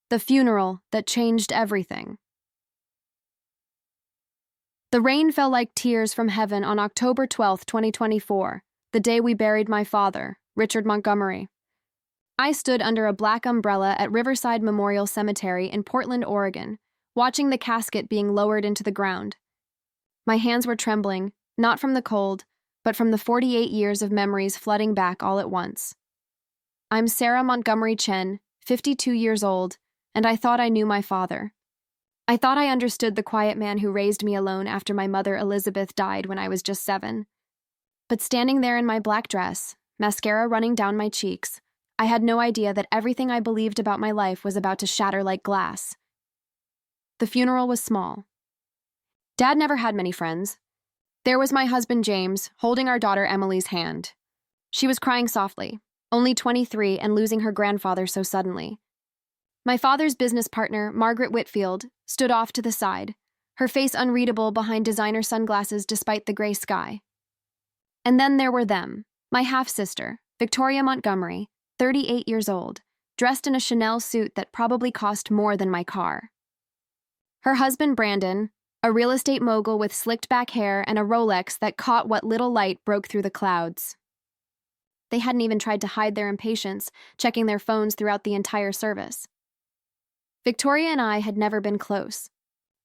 The funeral that changed everything. The rain fell like tears from heaven on October 12, 2024, the day we buried my father, Richard Montgomery. I stood under a black umbrella at Riverside Memorial Cemetery in Portland, Oregon, watching the casket being lowered into the ground. My hands were trembling, not from the cold, but from the 48 years of memories flooding back all at once. I'm Sarah Montgomery Chen, 52 years old, and I thought I knew my father. I thought I understood the quiet man who raised me alone after my mother Elizabeth died when I was just 7. But standing there in my black dress, mascara running down my cheeks, I had no idea that everything I believed about my life was about to shatter like glass. The funeral was small. Dad never had many friends. There was my husband James, holding our daughter Emily's hand. She was crying softly, only 23 and losing her grandfather so suddenly. My father's business partner, Margaret Whitfield, stood off to the side, her face unreadable behind designer sunglasses despite the gray sky. And then there were them, my half-sister, Victoria Montgomery, 38 years old, dressed in a Chanel suit that probably cost more than my car. Her husband Brandon, a real estate mogul with slicked back hair and a Rolex that caught what little light broke through the clouds. They hadn't even tried to hide their impatience, checking their phones throughout the entire service. Victoria and I had never been close.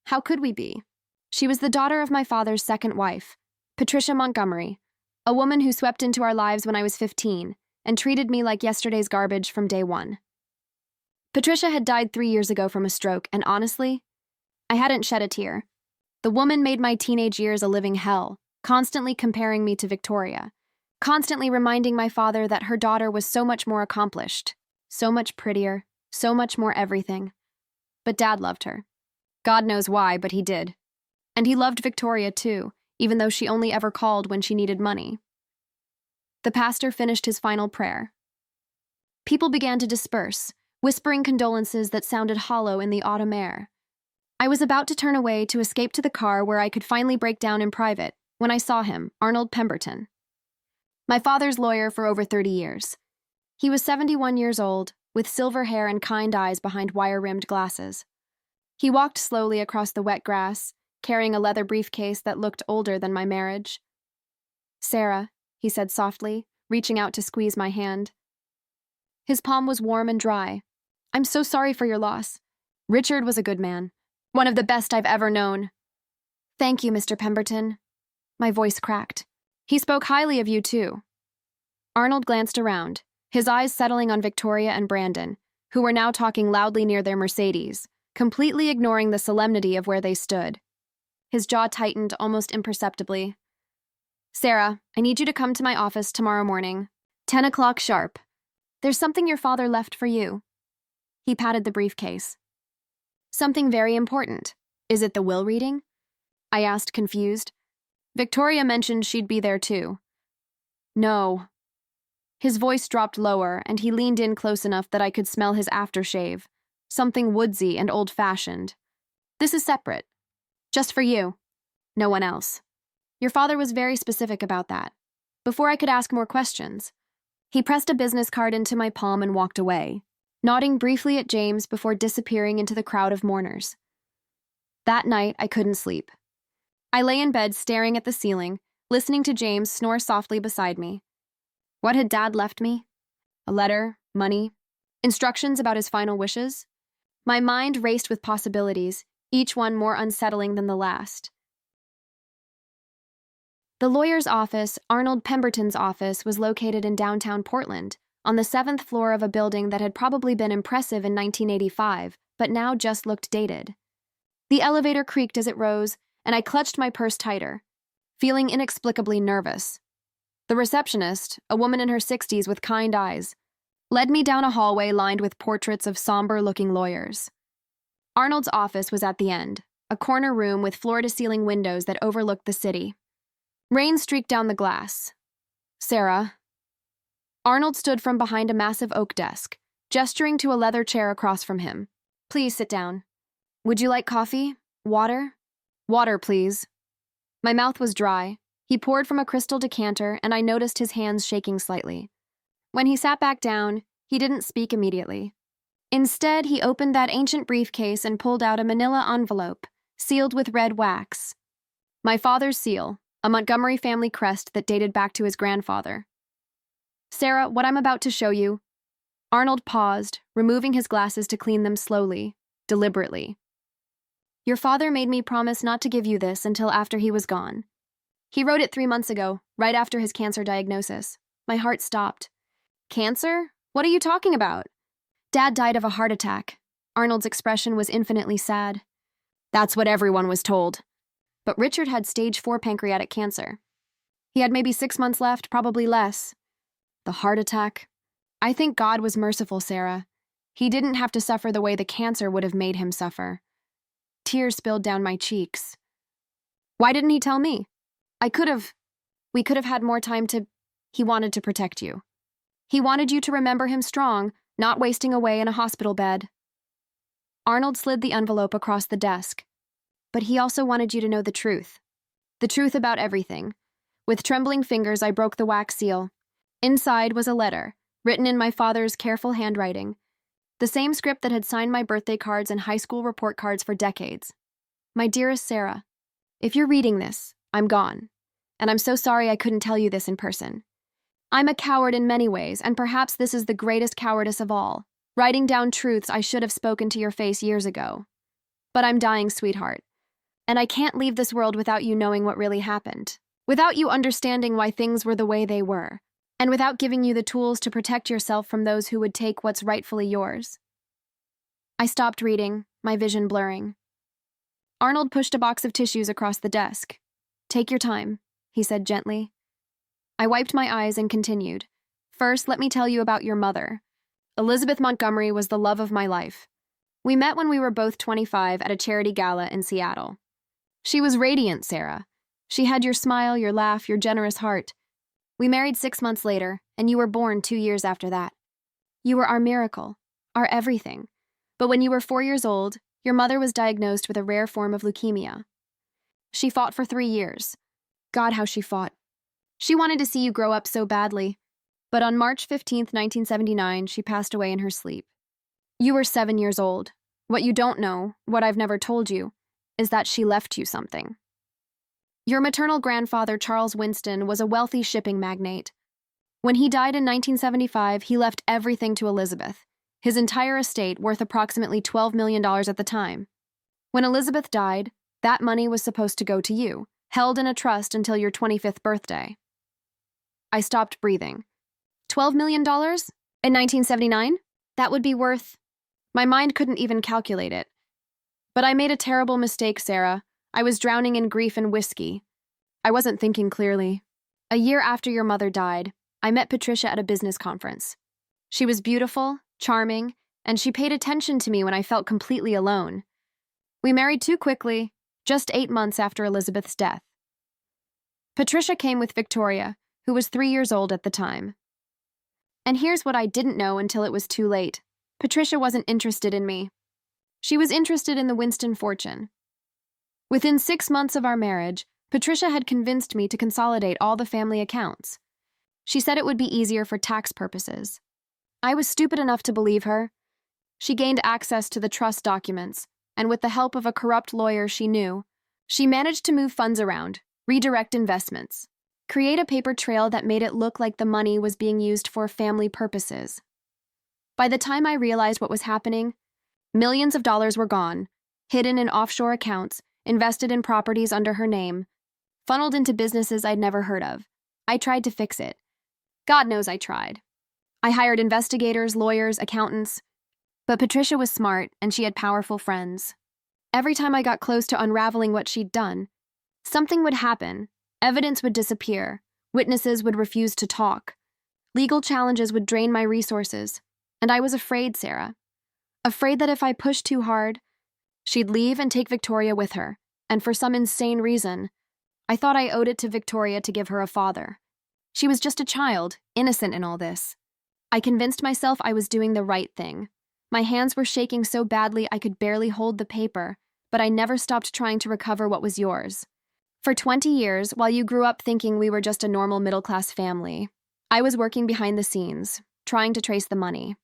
How could we be? She was the daughter of my father's second wife, Patricia Montgomery, a woman who swept into our lives when I was 15 and treated me like yesterday's garbage from day one. Patricia had died 3 years ago from a stroke, and honestly, I hadn't shed a tear. The woman made my teenage years a living hell, constantly comparing me to Victoria, constantly reminding my father that her daughter was so much more accomplished, so much prettier, so much more everything. But Dad loved her. God knows why, but he did. And he loved Victoria too, even though she only ever called when she needed money. The pastor finished his final prayer. People began to disperse, whispering condolences that sounded hollow in the autumn air. I was about to turn away to escape to the car where I could finally break down in private when I saw him, Arnold Pemberton. My father's lawyer for over 30 years. He was 71 years old, with silver hair and kind eyes behind wire-rimmed glasses. He walked slowly across the wet grass, carrying a leather briefcase that looked older than my marriage. "Sarah," he said softly, reaching out to squeeze my hand. His palm was warm and dry. "I'm so sorry for your loss. Richard was a good man. One of the best I've ever known." "Thank you, Mr. Pemberton." My voice cracked. "He spoke highly of you, too." Arnold glanced around, his eyes settling on Victoria and Brandon, who were now talking loudly near their Mercedes, completely ignoring the solemnity of where they stood. His jaw tightened almost imperceptibly. "Sarah, I need you to come to my office tomorrow morning, 10 o'clock sharp. There's something your father left for you." He patted the briefcase. "Something very important. Is it the will reading?" I asked, confused. Victoria mentioned she'd be there too. "No." His voice dropped lower, and he leaned in close enough that I could smell his aftershave, something woodsy and old-fashioned. "This is separate. Just for you. No one else. Your father was very specific about that." Before I could ask more questions, he pressed a business card into my palm and walked away, nodding briefly at James before disappearing into the crowd of mourners. That night, I couldn't sleep. I lay in bed staring at the ceiling, listening to James snore softly beside me. What had Dad left me? A letter, money, instructions about his final wishes? My mind raced with possibilities, each one more unsettling than the last. The lawyer's office, Arnold Pemberton's office, was located in downtown Portland, on the 7th floor of a building that had probably been impressive in 1985, but now just looked dated. The elevator creaked as it rose, and I clutched my purse tighter, feeling inexplicably nervous. The receptionist, a woman in her 60s with kind eyes, led me down a hallway lined with portraits of somber-looking lawyers. Arnold's office was at the end, a corner room with floor-to-ceiling windows that overlooked the city. Rain streaked down the glass. "Sarah." Arnold stood from behind a massive oak desk, gesturing to a leather chair across from him. "Please sit down. Would you like coffee? Water?" "Water, please." My mouth was dry. He poured from a crystal decanter, and I noticed his hands shaking slightly. When he sat back down, he didn't speak immediately. Instead, he opened that ancient briefcase and pulled out a manila envelope, sealed with red wax. My father's seal, a Montgomery family crest that dated back to his grandfather. Sarah, what I'm about to show you. Arnold paused, removing his glasses to clean them slowly, deliberately. Your father made me promise not to give you this until after he was gone. He wrote it 3 months ago, right after his cancer diagnosis. My heart stopped. Cancer? What are you talking about? Dad died of a heart attack. Arnold's expression was infinitely sad. That's what everyone was told. But Richard had stage 4 pancreatic cancer. He had maybe 6 months left, probably less. The heart attack. I think God was merciful, Sarah. He didn't have to suffer the way the cancer would have made him suffer. Tears spilled down my cheeks. Why didn't he tell me? We could have had more time to... He wanted to protect you. He wanted you to remember him strong, not wasting away in a hospital bed. Arnold slid the envelope across the desk. But he also wanted you to know the truth. The truth about everything. With trembling fingers, I broke the wax seal. Inside was a letter, written in my father's careful handwriting. The same script that had signed my birthday cards and high school report cards for decades. My dearest Sarah, if you're reading this, I'm gone. And I'm so sorry I couldn't tell you this in person. I'm a coward in many ways, and perhaps this is the greatest cowardice of all, writing down truths I should have spoken to your face years ago. But I'm dying, sweetheart. And I can't leave this world without you knowing what really happened, without you understanding why things were the way they were, and without giving you the tools to protect yourself from those who would take what's rightfully yours. I stopped reading, my vision blurring. Arnold pushed a box of tissues across the desk. Take your time, he said gently. I wiped my eyes and continued. First, let me tell you about your mother. Elizabeth Montgomery was the love of my life. We met when we were both 25 at a charity gala in Seattle. She was radiant, Sarah. She had your smile, your laugh, your generous heart. We married 6 months later, and you were born 2 years after that. You were our miracle, our everything. But when you were 4 years old, your mother was diagnosed with a rare form of leukemia. She fought for 3 years. God, how she fought. She wanted to see you grow up so badly. But on March 15th, 1979, she passed away in her sleep. You were 7 years old. What you don't know, what I've never told you, is that she left you something. Your maternal grandfather, Charles Winston, was a wealthy shipping magnate. When he died in 1975, he left everything to Elizabeth, his entire estate worth approximately $12 million at the time. When Elizabeth died, that money was supposed to go to you, held in a trust until your 25th birthday. I stopped breathing. $12 million? In 1979? That would be worth... My mind couldn't even calculate it. But I made a terrible mistake, Sarah. I was drowning in grief and whiskey. I wasn't thinking clearly. A year after your mother died, I met Patricia at a business conference. She was beautiful, charming, and she paid attention to me when I felt completely alone. We married too quickly, just 8 months after Elizabeth's death. Patricia came with Victoria, who was 3 years old at the time. And here's what I didn't know until it was too late. Patricia wasn't interested in me. She was interested in the Winston fortune. Within 6 months of our marriage, Patricia had convinced me to consolidate all the family accounts. She said it would be easier for tax purposes. I was stupid enough to believe her. She gained access to the trust documents, and with the help of a corrupt lawyer she knew, she managed to move funds around, redirect investments, create a paper trail that made it look like the money was being used for family purposes. By the time I realized what was happening, millions of dollars were gone, hidden in offshore accounts, invested in properties under her name, funneled into businesses I'd never heard of. I tried to fix it. God knows I tried. I hired investigators, lawyers, accountants. But Patricia was smart, and she had powerful friends. Every time I got close to unraveling what she'd done, something would happen. Evidence would disappear. Witnesses would refuse to talk. Legal challenges would drain my resources. And I was afraid, Sarah. Afraid that if I pushed too hard, she'd leave and take Victoria with her. And for some insane reason, I thought I owed it to Victoria to give her a father. She was just a child, innocent in all this. I convinced myself I was doing the right thing. My hands were shaking so badly I could barely hold the paper, but I never stopped trying to recover what was yours. For 20 years, while you grew up thinking we were just a normal middle-class family, I was working behind the scenes, trying to trace the money.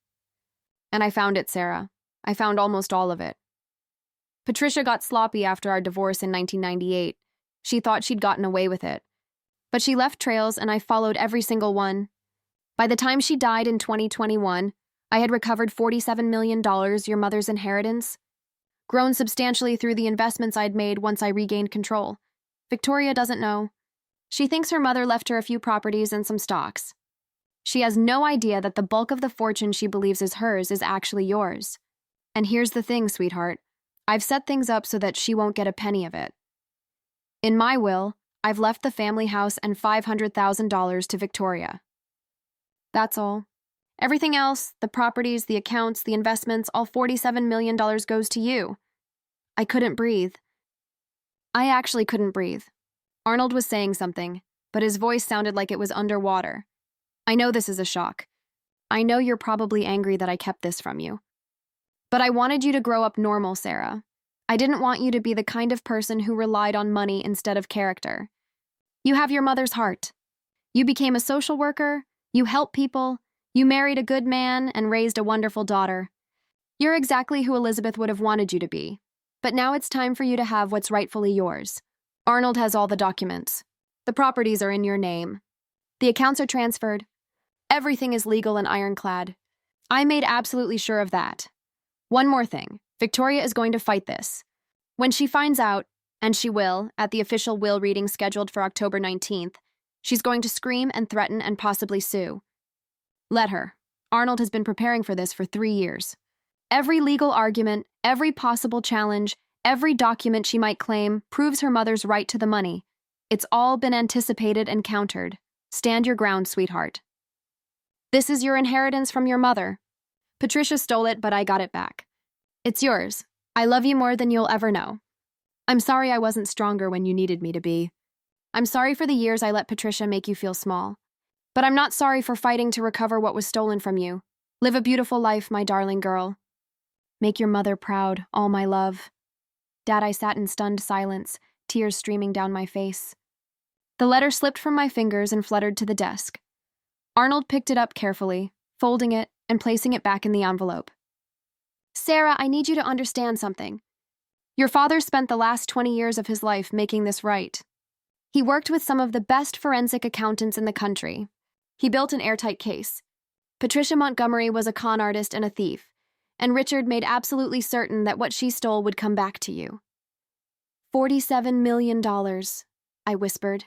And I found it, Sarah. I found almost all of it. Patricia got sloppy after our divorce in 1998. She thought she'd gotten away with it. But she left trails, and I followed every single one. By the time she died in 2021, I had recovered $47 million, your mother's inheritance, grown substantially through the investments I'd made once I regained control. Victoria doesn't know. She thinks her mother left her a few properties and some stocks. She has no idea that the bulk of the fortune she believes is hers is actually yours. And here's the thing, sweetheart. I've set things up so that she won't get a penny of it. In my will, I've left the family house and $500,000 to Victoria. That's all. Everything else, the properties, the accounts, the investments, all $47 million goes to you. I couldn't breathe. I actually couldn't breathe. Arnold was saying something, but his voice sounded like it was underwater. I know this is a shock. I know you're probably angry that I kept this from you. But I wanted you to grow up normal, Sarah. I didn't want you to be the kind of person who relied on money instead of character. You have your mother's heart. You became a social worker, you help people, you married a good man and raised a wonderful daughter. You're exactly who Elizabeth would have wanted you to be. But now it's time for you to have what's rightfully yours. Arnold has all the documents. The properties are in your name. The accounts are transferred. Everything is legal and ironclad. I made absolutely sure of that. One more thing. Victoria is going to fight this. When she finds out, and she will, at the official will reading scheduled for October 19th, she's going to scream and threaten and possibly sue. Let her. Arnold has been preparing for this for 3 years. Every legal argument, every possible challenge, every document she might claim proves her mother's right to the money. It's all been anticipated and countered. Stand your ground, sweetheart. This is your inheritance from your mother. Patricia stole it, but I got it back. It's yours. I love you more than you'll ever know. I'm sorry I wasn't stronger when you needed me to be. I'm sorry for the years I let Patricia make you feel small. But I'm not sorry for fighting to recover what was stolen from you. Live a beautiful life, my darling girl. Make your mother proud, all my love. Dad, I sat in stunned silence, tears streaming down my face. The letter slipped from my fingers and fluttered to the desk. Arnold picked it up carefully, folding it and placing it back in the envelope. Sarah, I need you to understand something. Your father spent the last 20 years of his life making this right. He worked with some of the best forensic accountants in the country. He built an airtight case. Patricia Montgomery was a con artist and a thief, and Richard made absolutely certain that what she stole would come back to you. $47 million, I whispered.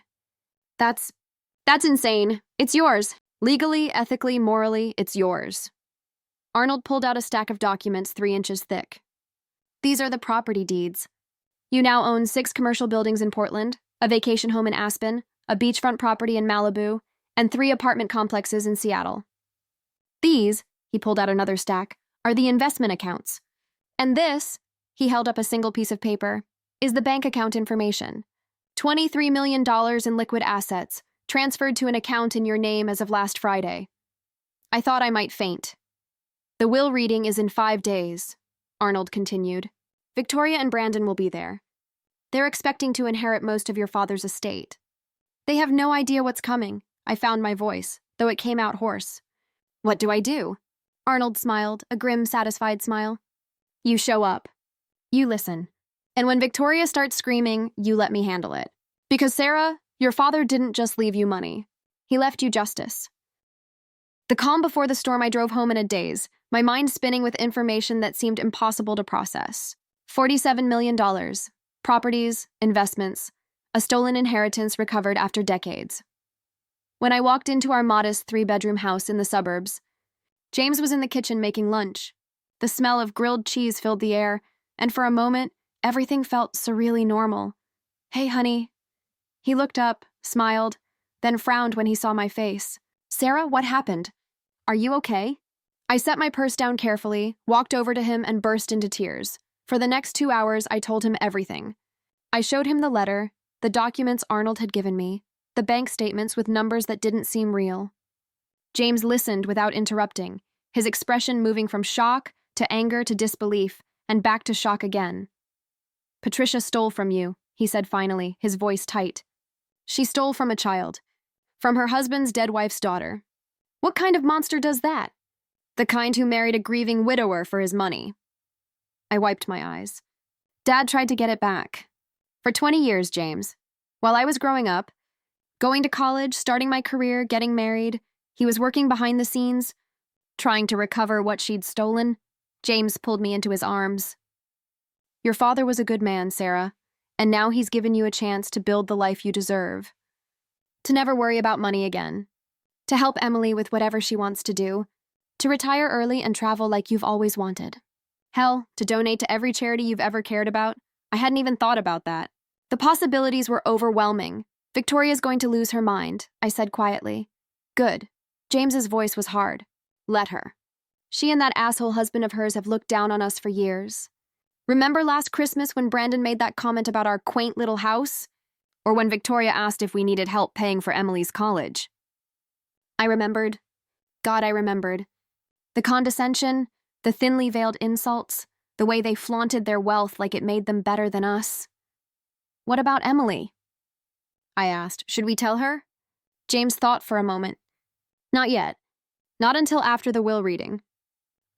That's insane. It's yours. Legally, ethically, morally, it's yours. Arnold pulled out a stack of documents 3 inches thick. These are the property deeds. You now own 6 commercial buildings in Portland, a vacation home in Aspen, a beachfront property in Malibu, and 3 apartment complexes in Seattle. These, he pulled out another stack, are the investment accounts. And this, he held up a single piece of paper, is the bank account information. $23 million in liquid assets, transferred to an account in your name as of last Friday. I thought I might faint. The will reading is in 5 days, Arnold continued. Victoria and Brandon will be there. They're expecting to inherit most of your father's estate. They have no idea what's coming. I found my voice, though it came out hoarse. What do I do? Arnold smiled, a grim, satisfied smile. You show up. You listen. And when Victoria starts screaming, you let me handle it. Because, Sarah, your father didn't just leave you money. He left you justice. The calm before the storm, I drove home in a daze, my mind spinning with information that seemed impossible to process. $47 million. Properties, investments, a stolen inheritance recovered after decades. When I walked into our modest 3-bedroom house in the suburbs, James was in the kitchen making lunch. The smell of grilled cheese filled the air, and for a moment, everything felt surreally normal. Hey, honey. He looked up, smiled, then frowned when he saw my face. Sarah, what happened? Are you okay? I set my purse down carefully, walked over to him, and burst into tears. For the next 2 hours, I told him everything. I showed him the letter, the documents Arnold had given me, the bank statements with numbers that didn't seem real. James listened without interrupting, his expression moving from shock to anger to disbelief, and back to shock again. Patricia stole from you, he said finally, his voice tight. She stole from a child. From her husband's dead wife's daughter. What kind of monster does that? The kind who married a grieving widower for his money. I wiped my eyes. Dad tried to get it back. For 20 years, James. While I was growing up, going to college, starting my career, getting married, he was working behind the scenes, trying to recover what she'd stolen. James pulled me into his arms. Your father was a good man, Sarah, and now he's given you a chance to build the life you deserve. To never worry about money again. To help Emily with whatever she wants to do. To retire early and travel like you've always wanted. Hell, to donate to every charity you've ever cared about. I hadn't even thought about that. The possibilities were overwhelming. Victoria's going to lose her mind, I said quietly. Good. James's voice was hard. Let her. She and that asshole husband of hers have looked down on us for years. Remember last Christmas when Brandon made that comment about our quaint little house? Or when Victoria asked if we needed help paying for Emily's college? I remembered. God, I remembered. The condescension, the thinly veiled insults, the way they flaunted their wealth like it made them better than us. What about Emily? I asked. Should we tell her? James thought for a moment. Not yet. Not until after the will reading.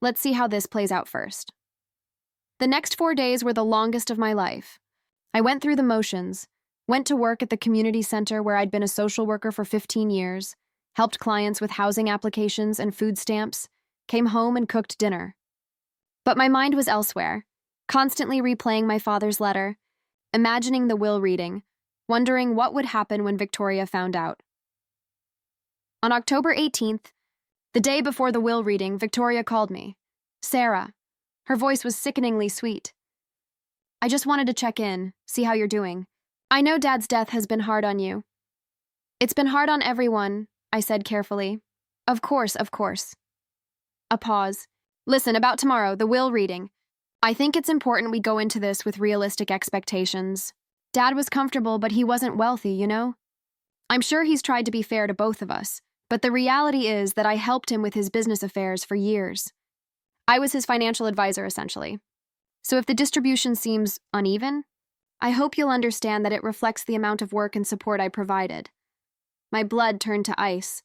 Let's see how this plays out first. The next 4 days were the longest of my life. I went through the motions, went to work at the community center where I'd been a social worker for 15 years, helped clients with housing applications and food stamps, came home and cooked dinner. But my mind was elsewhere, constantly replaying my father's letter, imagining the will reading, wondering what would happen when Victoria found out. On October 18th, the day before the will reading, Victoria called me. Sarah. Her voice was sickeningly sweet. I just wanted to check in, see how you're doing. I know Dad's death has been hard on you. It's been hard on everyone, I said carefully. Of course, of course. A pause. Listen, about tomorrow, the will reading. I think it's important we go into this with realistic expectations. Dad was comfortable, but he wasn't wealthy, you know? I'm sure he's tried to be fair to both of us, but the reality is that I helped him with his business affairs for years. I was his financial advisor, essentially. So if the distribution seems uneven, I hope you'll understand that it reflects the amount of work and support I provided. My blood turned to ice.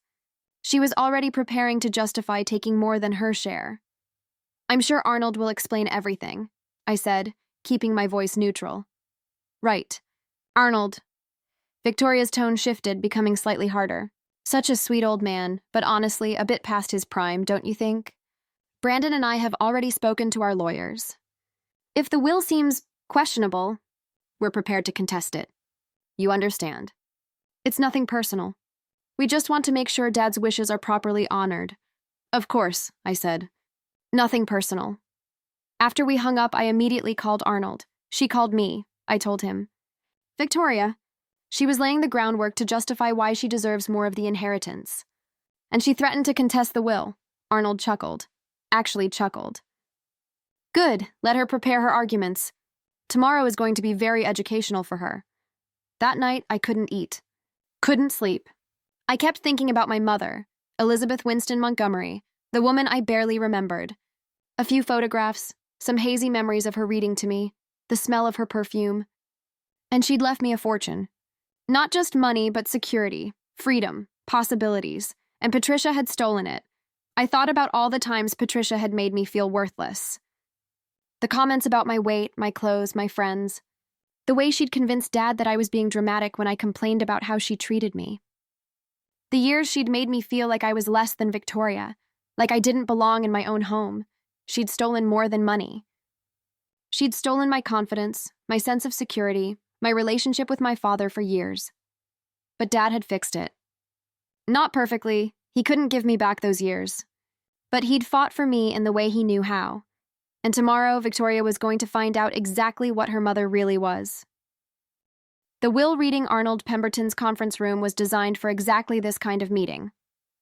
She was already preparing to justify taking more than her share. I'm sure Arnold will explain everything, I said, keeping my voice neutral. Right. Arnold. Victoria's tone shifted, becoming slightly harder. Such a sweet old man, but honestly, a bit past his prime, don't you think? Brandon and I have already spoken to our lawyers. If the will seems questionable, we're prepared to contest it. You understand. It's nothing personal. We just want to make sure Dad's wishes are properly honored. Of course, I said. Nothing personal. After we hung up, I immediately called Arnold. She called me, I told him. Victoria. She was laying the groundwork to justify why she deserves more of the inheritance. And she threatened to contest the will. Arnold chuckled. Actually chuckled. Good, let her prepare her arguments. Tomorrow is going to be very educational for her. That night, I couldn't eat. Couldn't sleep. I kept thinking about my mother, Elizabeth Winston Montgomery, the woman I barely remembered. A few photographs, some hazy memories of her reading to me, the smell of her perfume. And she'd left me a fortune. Not just money, but security, freedom, possibilities, and Patricia had stolen it. I thought about all the times Patricia had made me feel worthless. The comments about my weight, my clothes, my friends. The way she'd convinced Dad that I was being dramatic when I complained about how she treated me. The years she'd made me feel like I was less than Victoria, like I didn't belong in my own home. She'd stolen more than money. She'd stolen my confidence, my sense of security, my relationship with my father for years. But Dad had fixed it. Not perfectly, he couldn't give me back those years. But he'd fought for me in the way he knew how. And tomorrow, Victoria was going to find out exactly what her mother really was. The will reading Arnold Pemberton's conference room was designed for exactly this kind of meeting.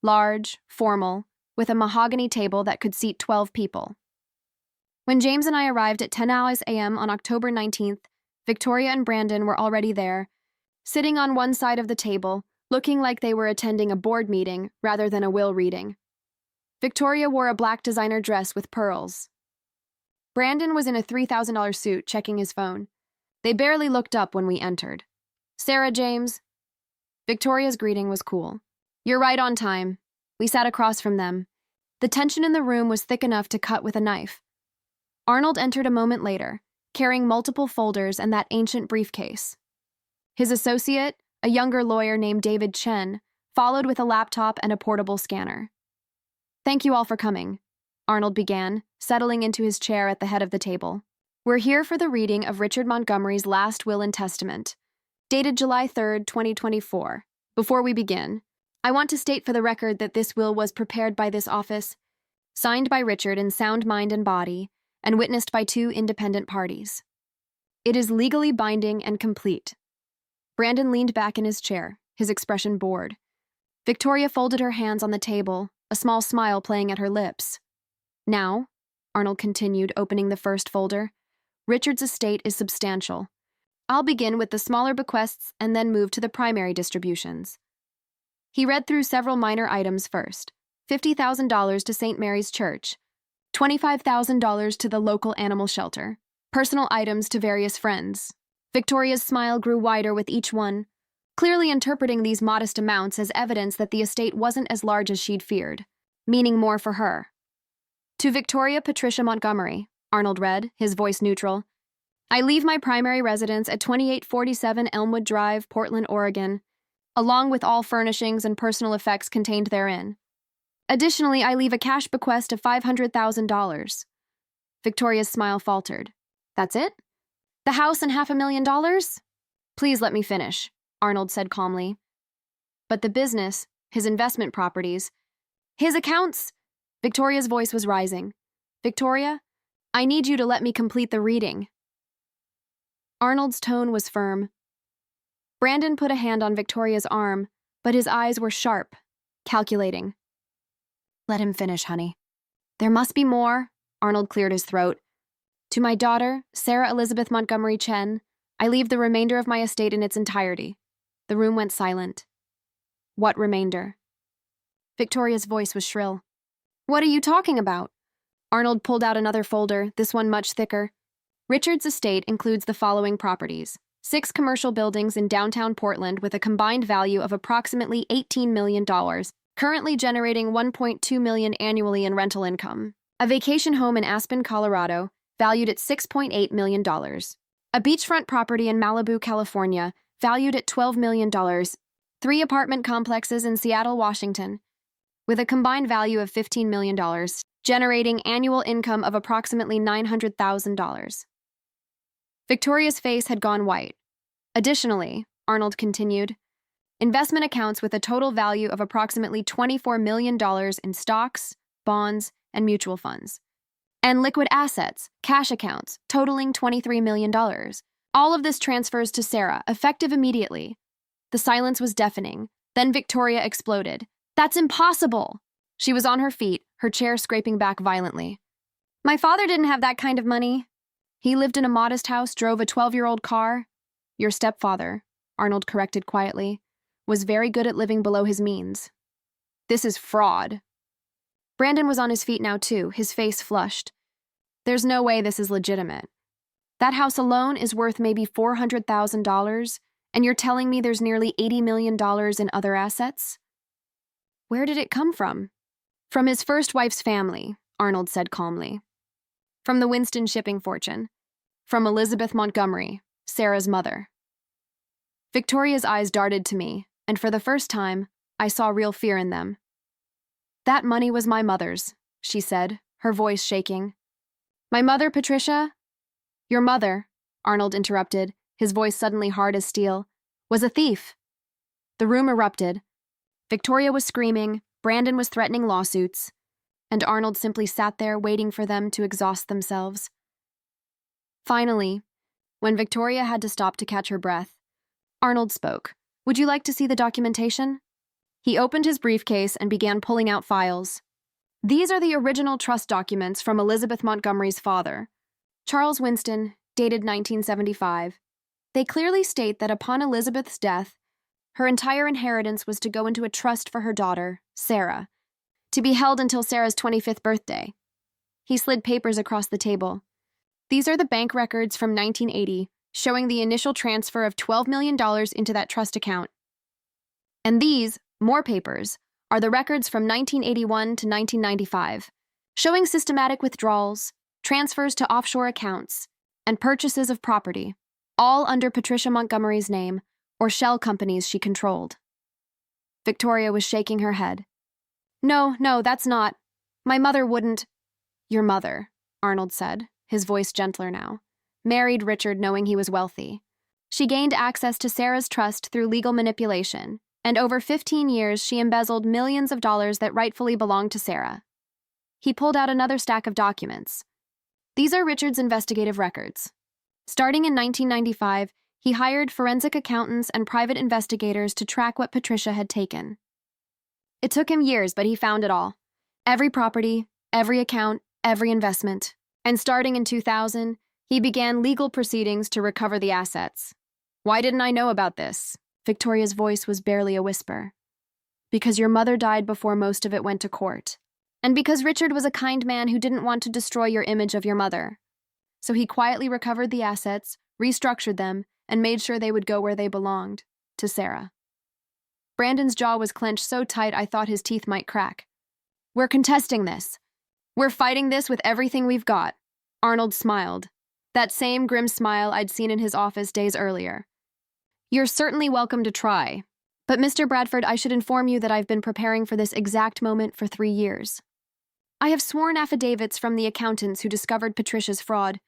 Large, formal, with a mahogany table that could seat 12 people. When James and I arrived at 10 a.m. on October 19th, Victoria and Brandon were already there, sitting on one side of the table, looking like they were attending a board meeting rather than a will reading. Victoria wore a black designer dress with pearls. Brandon was in a $3,000 suit, checking his phone. They barely looked up when we entered. Sarah, James. Victoria's greeting was cool. You're right on time. We sat across from them. The tension in the room was thick enough to cut with a knife. Arnold entered a moment later, carrying multiple folders and that ancient briefcase. His associate, a younger lawyer named David Chen, followed with a laptop and a portable scanner. "Thank you all for coming," Arnold began, settling into his chair at the head of the table. "We're here for the reading of Richard Montgomery's last will and testament, dated July 3rd, 2024. Before we begin, I want to state for the record that this will was prepared by this office, signed by Richard in sound mind and body, and witnessed by 2 independent parties. It is legally binding and complete." Brandon leaned back in his chair, his expression bored. Victoria folded her hands on the table, a small smile playing at her lips. "Now," Arnold continued, opening the first folder, "Richard's estate is substantial. I'll begin with the smaller bequests and then move to the primary distributions." He read through several minor items first. $50,000 to St. Mary's Church, $25,000 to the local animal shelter, personal items to various friends. Victoria's smile grew wider with each one, clearly interpreting these modest amounts as evidence that the estate wasn't as large as she'd feared, meaning more for her. "To Victoria Patricia Montgomery," Arnold read, his voice neutral, "I leave my primary residence at 2847 Elmwood Drive, Portland, Oregon, along with all furnishings and personal effects contained therein. Additionally, I leave a cash bequest of $500,000. Victoria's smile faltered. "That's it? The house and $500,000? Please let me finish," Arnold said calmly. "But the business, his investment properties, his accounts—" Victoria's voice was rising. "Victoria, I need you to let me complete the reading." Arnold's tone was firm. Brandon put a hand on Victoria's arm, but his eyes were sharp, calculating. "Let him finish, honey." "There must be more," Arnold cleared his throat. "To my daughter, Sarah Elizabeth Montgomery Chen, I leave the remainder of my estate in its entirety." The room went silent. "What remainder?" Victoria's voice was shrill. "What are you talking about?" Arnold pulled out another folder, this one much thicker. Richard's estate includes the following properties: 6 commercial buildings in downtown Portland with a combined value of approximately $18 million, currently generating $1.2 million annually in rental income. A vacation home in Aspen, Colorado, valued at $6.8 million. A beachfront property in Malibu, California, valued at $12 million. 3 apartment complexes in Seattle, Washington, with a combined value of $15 million, generating annual income of approximately $900,000. Victoria's face had gone white. Additionally, Arnold continued, investment accounts with a total value of approximately $24 million in stocks, bonds, and mutual funds. And liquid assets, cash accounts, totaling $23 million. All of this transfers to Sarah, effective immediately. The silence was deafening. Then Victoria exploded. "That's impossible!" She was on her feet, her chair scraping back violently. "My father didn't have that kind of money. He lived in a modest house, drove a 12-year-old car. Your stepfather," Arnold corrected quietly, "was very good at living below his means." "This is fraud." Brandon was on his feet now too, his face flushed. "There's no way this is legitimate. That house alone is worth maybe $400,000, and you're telling me there's nearly $80 million in other assets?" "Where did it come from?" "From his first wife's family," Arnold said calmly. "From the Winston shipping fortune. From Elizabeth Montgomery, Sarah's mother." Victoria's eyes darted to me, and for the first time, I saw real fear in them. "That money was my mother's," she said, her voice shaking. "My mother, Patricia?" "Your mother," Arnold interrupted, his voice suddenly hard as steel, "was a thief." The room erupted. Victoria was screaming, Brandon was threatening lawsuits, and Arnold simply sat there waiting for them to exhaust themselves. Finally, when Victoria had to stop to catch her breath, Arnold spoke. "Would you like to see the documentation?" He opened his briefcase and began pulling out files. "These are the original trust documents from Elizabeth Montgomery's father, Charles Winston, dated 1975. They clearly state that upon Elizabeth's death, her entire inheritance was to go into a trust for her daughter, Sarah, to be held until Sarah's 25th birthday." He slid papers across the table. "These are the bank records from 1980, showing the initial transfer of $12 million into that trust account. And these, more papers, are the records from 1981 to 1995, showing systematic withdrawals, transfers to offshore accounts, and purchases of property, all under Patricia Montgomery's name or shell companies she controlled. Victoria was shaking her head. No, that's not. My mother wouldn't. Your mother, Arnold said, his voice gentler now, married Richard knowing he was wealthy. She gained access to Sarah's trust through legal manipulation, and over 15 years she embezzled millions of dollars that rightfully belonged to Sarah. He pulled out another stack of documents. These are Richard's investigative records. Starting in 1995, he hired forensic accountants and private investigators to track what Patricia had taken. It took him years, but he found it all. Every property, every account, every investment. And starting in 2000, he began legal proceedings to recover the assets. Why didn't I know about this? Victoria's voice was barely a whisper. Because your mother died before most of it went to court. And because Richard was a kind man who didn't want to destroy your image of your mother. So he quietly recovered the assets, restructured them, and made sure they would go where they belonged, to Sarah. Brandon's jaw was clenched so tight I thought his teeth might crack. We're contesting this. We're fighting this with everything we've got. Arnold smiled. That same grim smile I'd seen in his office days earlier. You're certainly welcome to try. But Mr. Bradford, I should inform you that I've been preparing for this exact moment for 3 years. I have sworn affidavits from the accountants who discovered Patricia's fraud.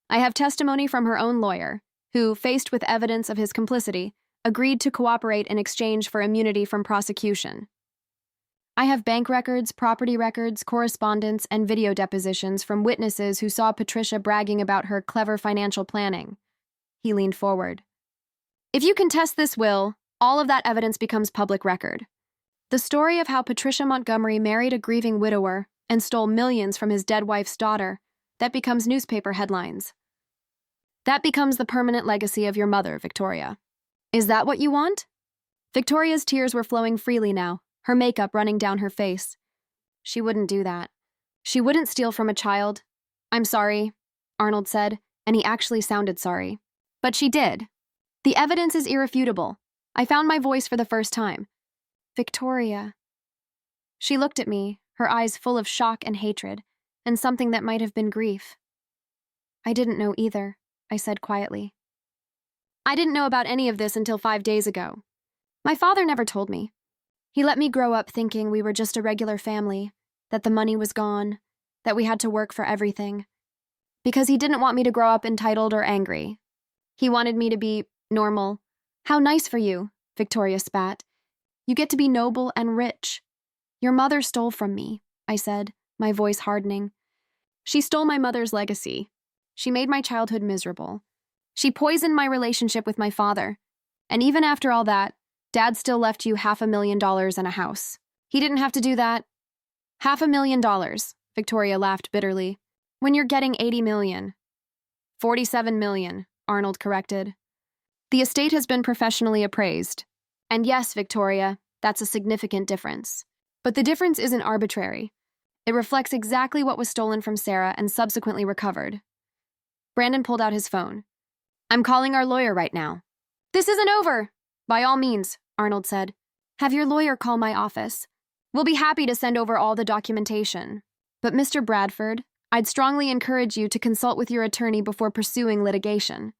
I have testimony from her own lawyer, who, faced with evidence of his complicity, agreed to cooperate in exchange for immunity from prosecution. I have bank records, property records, correspondence, and video depositions from witnesses who saw Patricia bragging about her clever financial planning. He leaned forward. If you contest this will, all of that evidence becomes public record. The story of how Patricia Montgomery married a grieving widower and stole millions from his dead wife's daughter, that becomes newspaper headlines. That becomes the permanent legacy of your mother, Victoria. Is that what you want? Victoria's tears were flowing freely now, her makeup running down her face. She wouldn't do that. She wouldn't steal from a child. I'm sorry, Arnold said, and he actually sounded sorry. But she did. The evidence is irrefutable. I found my voice for the first time. Victoria. She looked at me, her eyes full of shock and hatred, and something that might have been grief. I didn't know either, I said quietly. I didn't know about any of this until 5 days ago. My father never told me. He let me grow up thinking we were just a regular family, that the money was gone, that we had to work for everything. Because he didn't want me to grow up entitled or angry. He wanted me to be normal. How nice for you, Victoria spat. You get to be noble and rich. Your mother stole from me, I said, my voice hardening. She stole my mother's legacy. She made my childhood miserable. She poisoned my relationship with my father. And even after all that, Dad still left you $500,000 and a house. He didn't have to do that. $500,000, Victoria laughed bitterly. When you're getting $80 million. $47 million, Arnold corrected. The estate has been professionally appraised. And yes, Victoria, that's a significant difference. But the difference isn't arbitrary. It reflects exactly what was stolen from Sarah and subsequently recovered. Brandon pulled out his phone. I'm calling our lawyer right now. This isn't over. By all means, Arnold said. Have your lawyer call my office. We'll be happy to send over all the documentation. But Mr. Bradford, I'd strongly encourage you to consult with your attorney before pursuing litigation.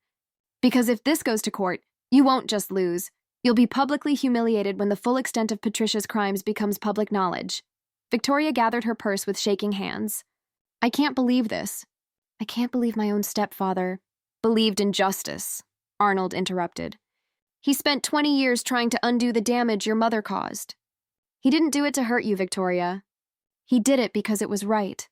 Because if this goes to court, you won't just lose. You'll be publicly humiliated when the full extent of Patricia's crimes becomes public knowledge. Victoria gathered her purse with shaking hands. I can't believe this. I can't believe my own stepfather believed in justice, Arnold interrupted. He spent 20 years trying to undo the damage your mother caused. He didn't do it to hurt you, Victoria. He did it because it was right.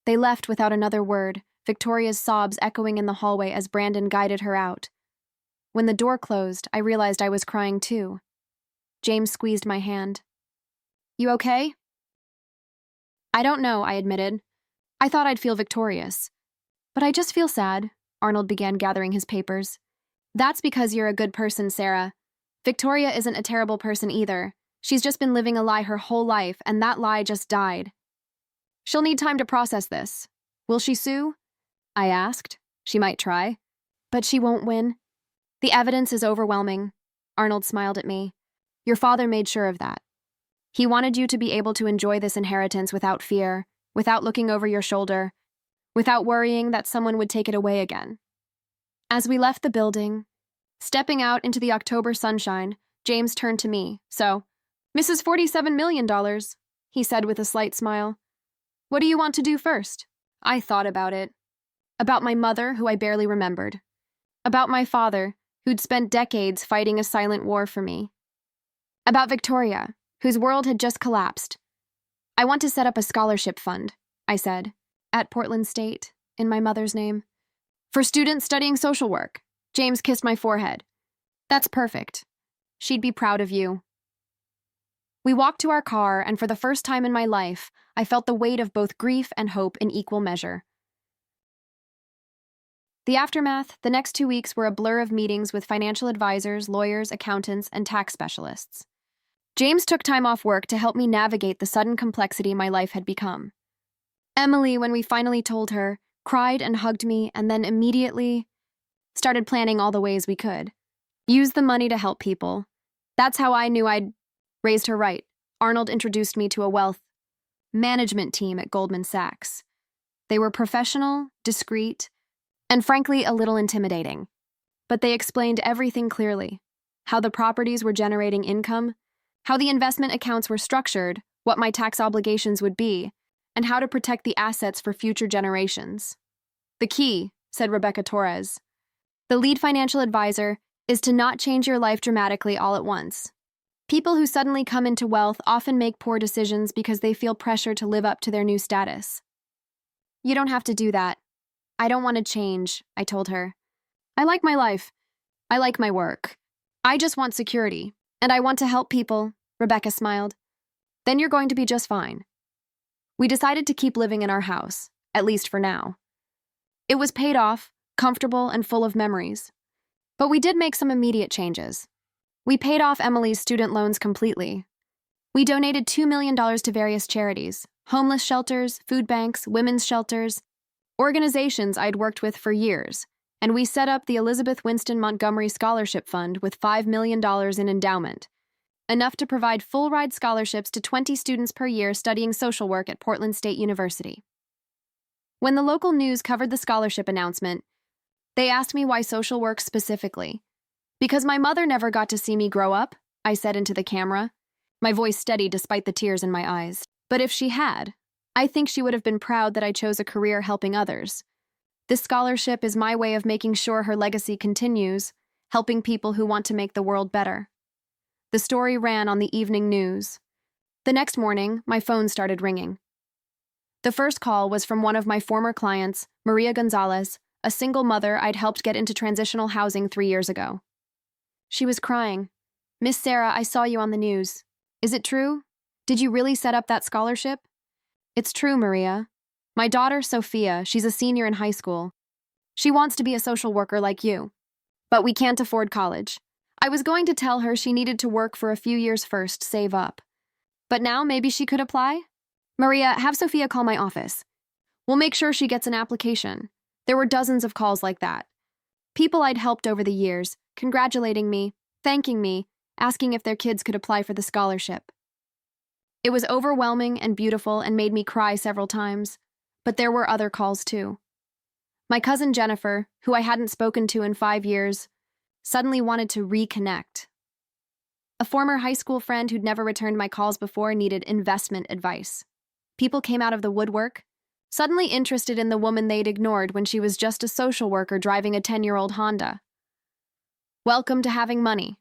They left without another word, Victoria's sobs echoing in the hallway as Brandon guided her out. When the door closed, I realized I was crying too. James squeezed my hand. You okay? I don't know, I admitted. I thought I'd feel victorious. But I just feel sad, Arnold began gathering his papers. That's because you're a good person, Sarah. Victoria isn't a terrible person either. She's just been living a lie her whole life, and that lie just died. She'll need time to process this. Will she sue? I asked. She might try. But she won't win. The evidence is overwhelming. Arnold smiled at me. Your father made sure of that. He wanted you to be able to enjoy this inheritance without fear, without looking over your shoulder, without worrying that someone would take it away again. As we left the building, stepping out into the October sunshine, James turned to me. "So, Mrs. $47 million, he said with a slight smile. "What do you want to do first?" I thought about it. About my mother, who I barely remembered. About my father, who'd spent decades fighting a silent war for me. About Victoria, whose world had just collapsed. "I want to set up a scholarship fund," I said, "at Portland State, in my mother's name. For students studying social work." James kissed my forehead. "That's perfect. She'd be proud of you." We walked to our car, and for the first time in my life, I felt the weight of both grief and hope in equal measure. The aftermath, the next 2 weeks were a blur of meetings with financial advisors, lawyers, accountants, and tax specialists. James took time off work to help me navigate the sudden complexity my life had become. Emily, when we finally told her, cried and hugged me, and then immediately started planning all the ways we could. Use the money to help people. That's how I knew I'd raised her right. Arnold introduced me to a wealth management team at Goldman Sachs. They were professional, discreet, and frankly a little intimidating. But they explained everything clearly. How the properties were generating income, how the investment accounts were structured, what my tax obligations would be, and how to protect the assets for future generations. "The key," said Rebecca Torres, the lead financial advisor, "is to not change your life dramatically all at once. People who suddenly come into wealth often make poor decisions because they feel pressure to live up to their new status. You don't have to do that. I don't want to change," I told her. "I like my life. I like my work. I just want security, and I want to help people," Rebecca smiled. "Then you're going to be just fine." We decided to keep living in our house, at least for now. It was paid off, comfortable, and full of memories. But we did make some immediate changes. We paid off Emily's student loans completely. We donated $2 million to various charities, homeless shelters, food banks, women's shelters, organizations I'd worked with for years, and we set up the Elizabeth Winston Montgomery Scholarship Fund with $5 million in endowment, enough to provide full-ride scholarships to 20 students per year studying social work at Portland State University. When the local news covered the scholarship announcement, they asked me why social work specifically. "Because my mother never got to see me grow up," I said into the camera, my voice steady despite the tears in my eyes. "But if she had, I think she would have been proud that I chose a career helping others. This scholarship is my way of making sure her legacy continues, helping people who want to make the world better." The story ran on the evening news. The next morning, my phone started ringing. The first call was from one of my former clients, Maria Gonzalez, a single mother I'd helped get into transitional housing 3 years ago. She was crying. "Miss Sarah, I saw you on the news. Is it true? Did you really set up that scholarship?" "It's true, Maria. My daughter, Sophia, she's a senior in high school. She wants to be a social worker like you. But we can't afford college. I was going to tell her she needed to work for a few years first, save up. But now maybe she could apply? Maria, have Sophia call my office. We'll make sure she gets an application." There were dozens of calls like that. People I'd helped over the years, congratulating me, thanking me, asking if their kids could apply for the scholarship. It was overwhelming and beautiful and made me cry several times, but there were other calls too. My cousin Jennifer, who I hadn't spoken to in 5 years, suddenly wanted to reconnect. A former high school friend who'd never returned my calls before needed investment advice. People came out of the woodwork, suddenly interested in the woman they'd ignored when she was just a social worker driving a 10-year-old Honda. "Welcome to having money,"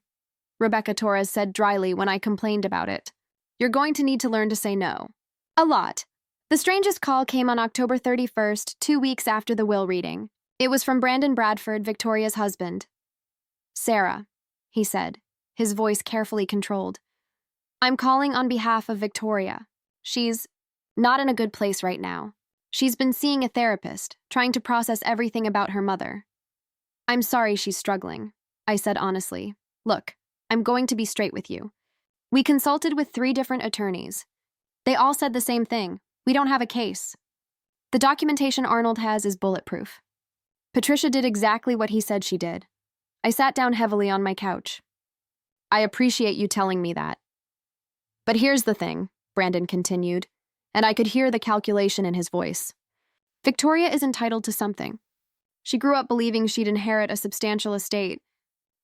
Rebecca Torres said dryly when I complained about it. "You're going to need to learn to say no. A lot." The strangest call came on October 31st, 2 weeks after the will reading. It was from Brandon Bradford, Victoria's husband. "Sarah," he said, his voice carefully controlled. "I'm calling on behalf of Victoria. She's not in a good place right now. She's been seeing a therapist, trying to process everything about her mother. I'm sorry she's struggling," I said honestly. "Look, I'm going to be straight with you. We consulted with 3 different attorneys. They all said the same thing. We don't have a case. The documentation Arnold has is bulletproof. Patricia did exactly what he said she did." I sat down heavily on my couch. "I appreciate you telling me that. But here's the thing, Brandon continued, and I could hear the calculation in his voice. Victoria is entitled to something. She grew up believing she'd inherit a substantial estate.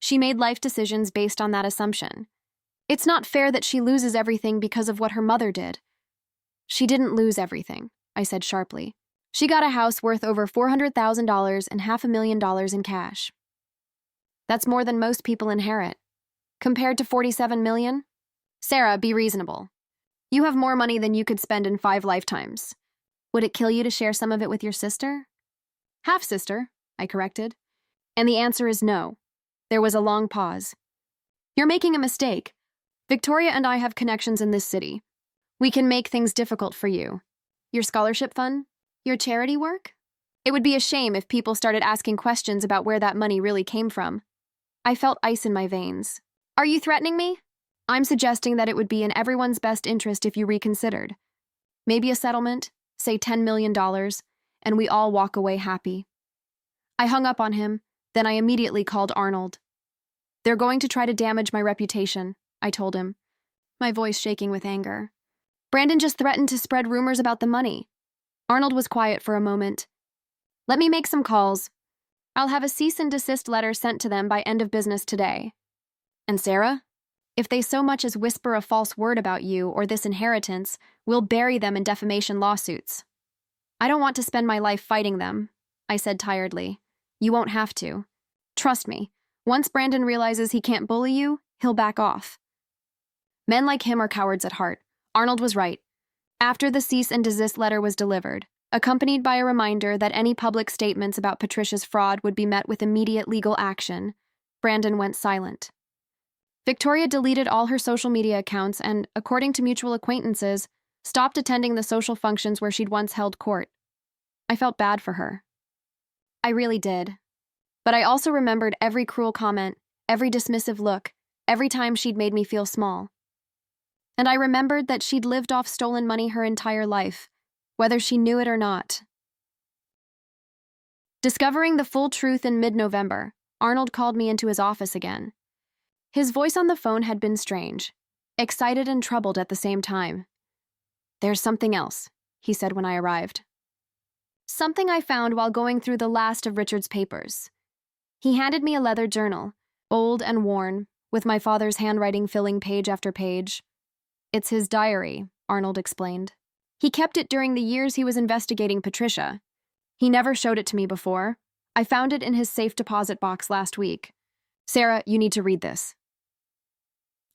She made life decisions based on that assumption. It's not fair that she loses everything because of what her mother did. She didn't lose everything, I said sharply. She got a house worth over $400,000 and $500,000 in cash. That's more than most people inherit. Compared to $47 million? Sarah, be reasonable. You have more money than you could spend in 5 lifetimes. Would it kill you to share some of it with your sister? Half-sister, I corrected. And the answer is no. There was a long pause. You're making a mistake. Victoria and I have connections in this city. We can make things difficult for you. Your scholarship fund? Your charity work? It would be a shame if people started asking questions about where that money really came from. I felt ice in my veins. Are you threatening me? I'm suggesting that it would be in everyone's best interest if you reconsidered. Maybe a settlement, say $10 million, and we all walk away happy. I hung up on him, then I immediately called Arnold. They're going to try to damage my reputation, I told him, my voice shaking with anger. Brandon just threatened to spread rumors about the money. Arnold was quiet for a moment. Let me make some calls. I'll have a cease and desist letter sent to them by end of business today. And Sarah? If they so much as whisper a false word about you or this inheritance, we'll bury them in defamation lawsuits. I don't want to spend my life fighting them, I said tiredly. You won't have to. Trust me, once Brandon realizes he can't bully you, he'll back off. Men like him are cowards at heart. Arnold was right. After the cease and desist letter was delivered, accompanied by a reminder that any public statements about Patricia's fraud would be met with immediate legal action, Brandon went silent. Victoria deleted all her social media accounts and, according to mutual acquaintances, stopped attending the social functions where she'd once held court. I felt bad for her. I really did. But I also remembered every cruel comment, every dismissive look, every time she'd made me feel small. And I remembered that she'd lived off stolen money her entire life, whether she knew it or not. Discovering the full truth in mid-November, Arnold called me into his office again. His voice on the phone had been strange, excited and troubled at the same time. There's something else, he said when I arrived. Something I found while going through the last of Richard's papers. He handed me a leather journal, old and worn, with my father's handwriting filling page after page. It's his diary, Arnold explained. He kept it during the years he was investigating Patricia. He never showed it to me before. I found it in his safe deposit box last week. Sarah, you need to read this.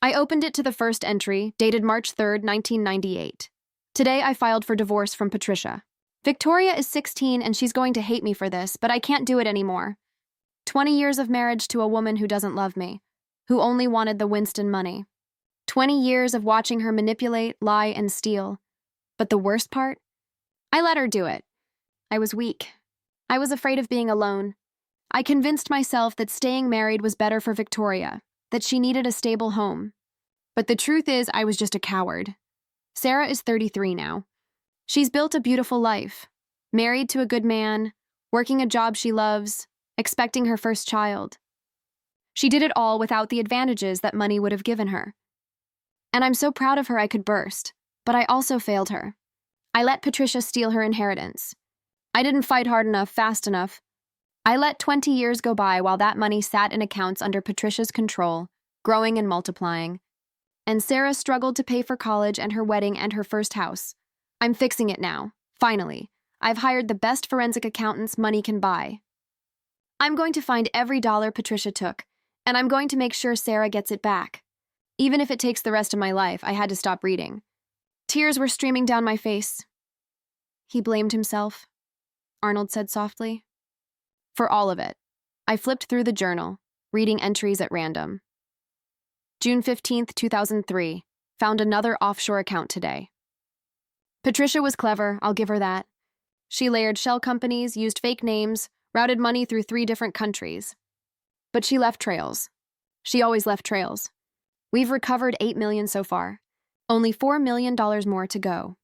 I opened it to the first entry, dated March 3rd, 1998. Today I filed for divorce from Patricia. Victoria is 16 and she's going to hate me for this, but I can't do it anymore. 20 years of marriage to a woman who doesn't love me, who only wanted the Winston money. 20 years of watching her manipulate, lie, and steal. But the worst part? I let her do it. I was weak. I was afraid of being alone. I convinced myself that staying married was better for Victoria, that she needed a stable home. But the truth is, I was just a coward. Sarah is 33 now. She's built a beautiful life, married to a good man, working a job she loves, expecting her first child. She did it all without the advantages that money would have given her. And I'm so proud of her I could burst, but I also failed her. I let Patricia steal her inheritance. I didn't fight hard enough, fast enough. I let 20 years go by while that money sat in accounts under Patricia's control, growing and multiplying. And Sarah struggled to pay for college and her wedding and her first house. I'm fixing it now. Finally. I've hired the best forensic accountants money can buy. I'm going to find every dollar Patricia took, and I'm going to make sure Sarah gets it back. Even if it takes the rest of my life, I had to stop reading. Tears were streaming down my face. He blamed himself, Arnold said softly. For all of it. I flipped through the journal, reading entries at random. June 15th, 2003. Found another offshore account today. Patricia was clever, I'll give her that. She layered shell companies, used fake names, routed money through 3 different countries. But she left trails. She always left trails. We've recovered $8 million so far. Only $4 million more to go.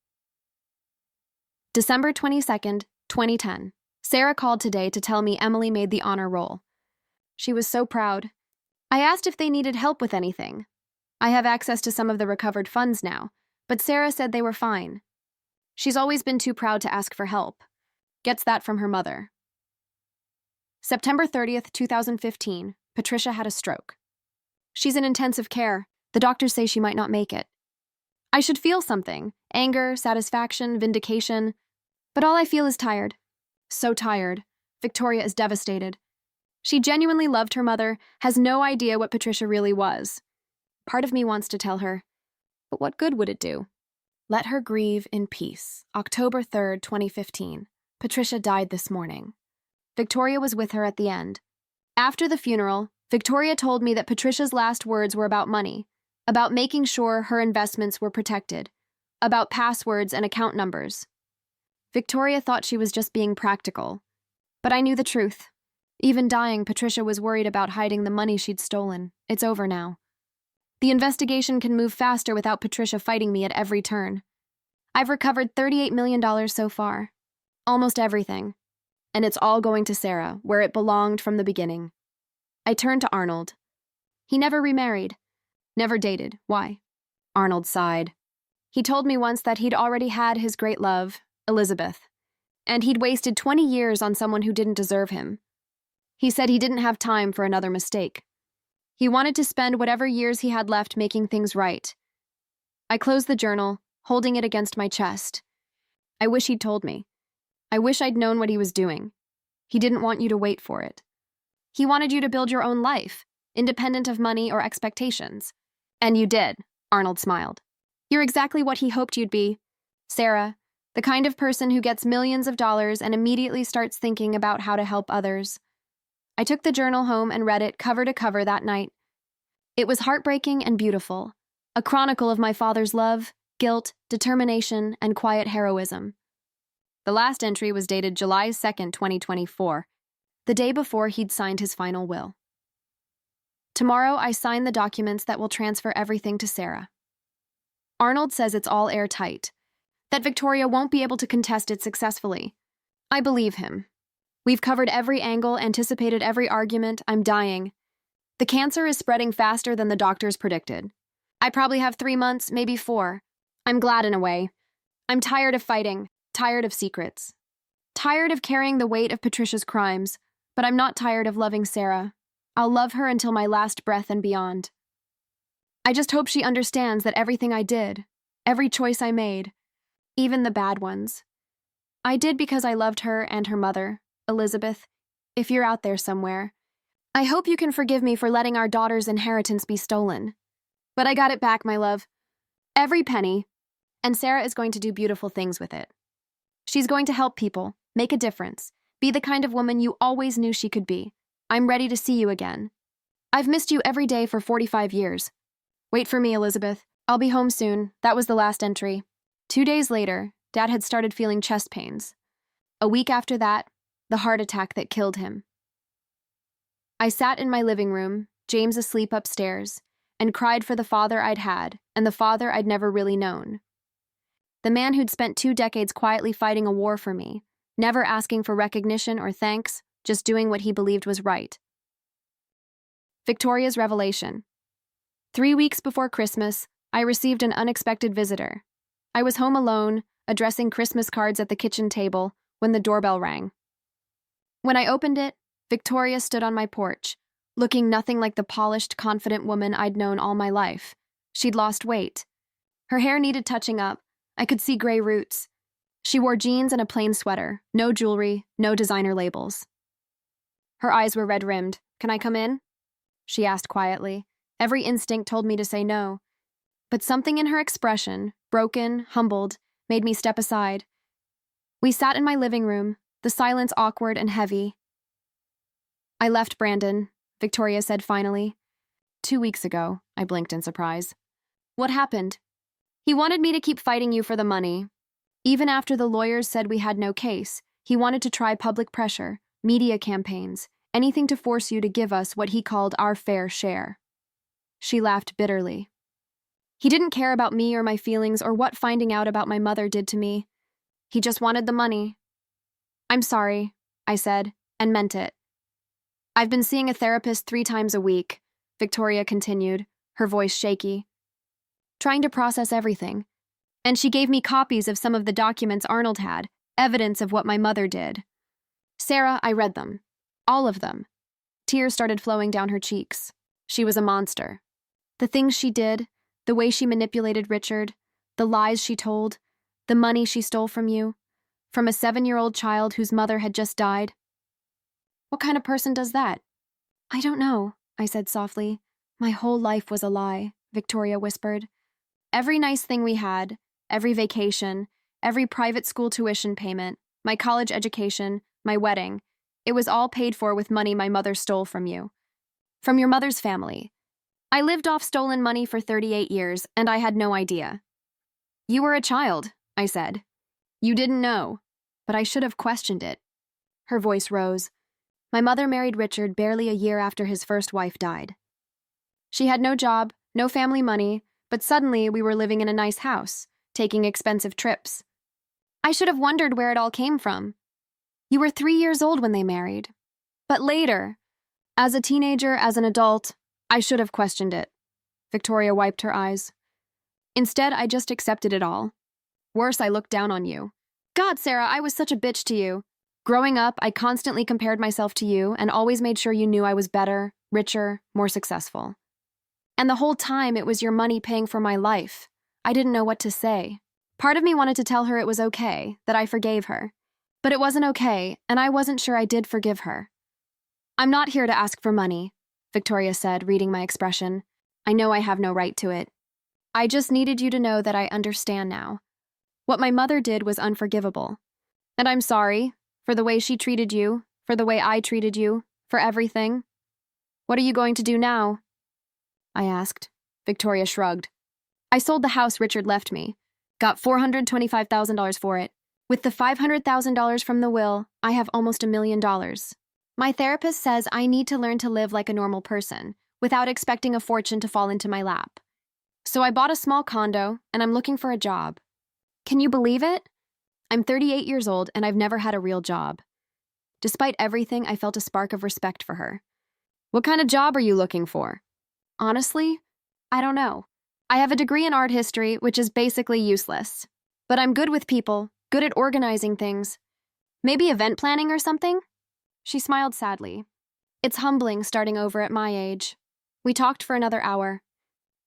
December 22nd, 2010. Sarah called today to tell me Emily made the honor roll. She was so proud. I asked if they needed help with anything. I have access to some of the recovered funds now, but Sarah said they were fine. She's always been too proud to ask for help. Gets that from her mother. September 30th, 2015, Patricia had a stroke. She's in intensive care. The doctors say she might not make it. I should feel something, anger, satisfaction, vindication, but all I feel is tired. So tired. Victoria is devastated. She genuinely loved her mother, has no idea what Patricia really was. Part of me wants to tell her, but what good would it do? Let her grieve in peace. October 3rd, 2015. Patricia died this morning. Victoria was with her at the end. After the funeral, Victoria told me that Patricia's last words were about money, about making sure her investments were protected, about passwords and account numbers. Victoria thought she was just being practical, but I knew the truth. Even dying, Patricia was worried about hiding the money she'd stolen. It's over now. The investigation can move faster without Patricia fighting me at every turn. I've recovered $38 million so far. Almost everything. And it's all going to Sarah, where it belonged from the beginning. I turned to Arnold. He never remarried. Never dated. Why? Arnold sighed. He told me once that he'd already had his great love, Elizabeth, and he'd wasted 20 years on someone who didn't deserve him. He said he didn't have time for another mistake. He wanted to spend whatever years he had left making things right. I closed the journal, holding it against my chest. I wish he'd told me. I wish I'd known what he was doing. He didn't want you to wait for it. He wanted you to build your own life, independent of money or expectations. And you did, Arnold smiled. You're exactly what he hoped you'd be. Sarah, the kind of person who gets millions of dollars and immediately starts thinking about how to help others. I took the journal home and read it cover to cover that night. It was heartbreaking and beautiful, a chronicle of my father's love, guilt, determination, and quiet heroism. The last entry was dated July 2nd, 2024, the day before he'd signed his final will. Tomorrow, I sign the documents that will transfer everything to Sarah. Arnold says it's all airtight, that Victoria won't be able to contest it successfully. I believe him. We've covered every angle, anticipated every argument. I'm dying. The cancer is spreading faster than the doctors predicted. I probably have 3 months, maybe 4. I'm glad in a way. I'm tired of fighting, tired of secrets. Tired of carrying the weight of Patricia's crimes, but I'm not tired of loving Sarah. I'll love her until my last breath and beyond. I just hope she understands that everything I did, every choice I made, even the bad ones, I did because I loved her and her mother. Elizabeth, if you're out there somewhere, I hope you can forgive me for letting our daughter's inheritance be stolen. But I got it back, my love. Every penny. And Sarah is going to do beautiful things with it. She's going to help people, make a difference, be the kind of woman you always knew she could be. I'm ready to see you again. I've missed you every day for 45 years. Wait for me, Elizabeth. I'll be home soon. That was the last entry. 2 days later, Dad had started feeling chest pains. A week after that, the heart attack that killed him. I sat in my living room, James asleep upstairs, and cried for the father I'd had and the father I'd never really known. The man who'd spent 2 decades quietly fighting a war for me, never asking for recognition or thanks, just doing what he believed was right. Victoria's revelation. 3 weeks before Christmas, I received an unexpected visitor. I was home alone, addressing Christmas cards at the kitchen table, when the doorbell rang. When I opened it, Victoria stood on my porch, looking nothing like the polished, confident woman I'd known all my life. She'd lost weight. Her hair needed touching up. I could see gray roots. She wore jeans and a plain sweater, no jewelry, no designer labels. Her eyes were red-rimmed. "Can I come in?" she asked quietly. Every instinct told me to say no. But something in her expression, broken, humbled, made me step aside. We sat in my living room, the silence awkward and heavy. "I left Brandon," Victoria said finally. 2 weeks ago, I blinked in surprise. "What happened?" "He wanted me to keep fighting you for the money. Even after the lawyers said we had no case, he wanted to try public pressure, media campaigns, anything to force you to give us what he called our fair share." She laughed bitterly. "He didn't care about me or my feelings or what finding out about my mother did to me. He just wanted the money." "I'm sorry," I said, and meant it. "I've been seeing a therapist 3 times a week," Victoria continued, her voice shaky, trying to process everything. And she gave me copies of some of the documents Arnold had, evidence of what my mother did. Sarah, I read them. All of them. Tears started flowing down her cheeks. She was a monster. The things she did, the way she manipulated Richard, the lies she told, the money she stole from you, from a 7-year-old child whose mother had just died. What kind of person does that? I don't know, I said softly. My whole life was a lie, Victoria whispered. Every nice thing we had, every vacation, every private school tuition payment, my college education, my wedding, it was all paid for with money my mother stole from you. From your mother's family. I lived off stolen money for 38 years, and I had no idea. You were a child, I said. You didn't know, but I should have questioned it. Her voice rose. My mother married Richard barely a year after his first wife died. She had no job, no family money, but suddenly we were living in a nice house, taking expensive trips. I should have wondered where it all came from. You were 3 years old when they married. But later, as a teenager, as an adult, I should have questioned it. Victoria wiped her eyes. Instead, I just accepted it all. Worse, I looked down on you. God, Sarah, I was such a bitch to you. Growing up, I constantly compared myself to you and always made sure you knew I was better, richer, more successful. And the whole time, it was your money paying for my life. I didn't know what to say. Part of me wanted to tell her it was okay, that I forgave her. But it wasn't okay, and I wasn't sure I did forgive her. I'm not here to ask for money, Victoria said, reading my expression. I know I have no right to it. I just needed you to know that I understand now. What my mother did was unforgivable. And I'm sorry for the way she treated you, for the way I treated you, for everything. What are you going to do now? I asked. Victoria shrugged. I sold the house Richard left me. Got $425,000 for it. With the $500,000 from the will, I have almost $1 million. My therapist says I need to learn to live like a normal person, without expecting a fortune to fall into my lap. So I bought a small condo, and I'm looking for a job. Can you believe it? I'm 38 years old, and I've never had a real job. Despite everything, I felt a spark of respect for her. What kind of job are you looking for? Honestly, I don't know. I have a degree in art history, which is basically useless. But I'm good with people, good at organizing things. Maybe event planning or something? She smiled sadly. It's humbling starting over at my age. We talked for another hour.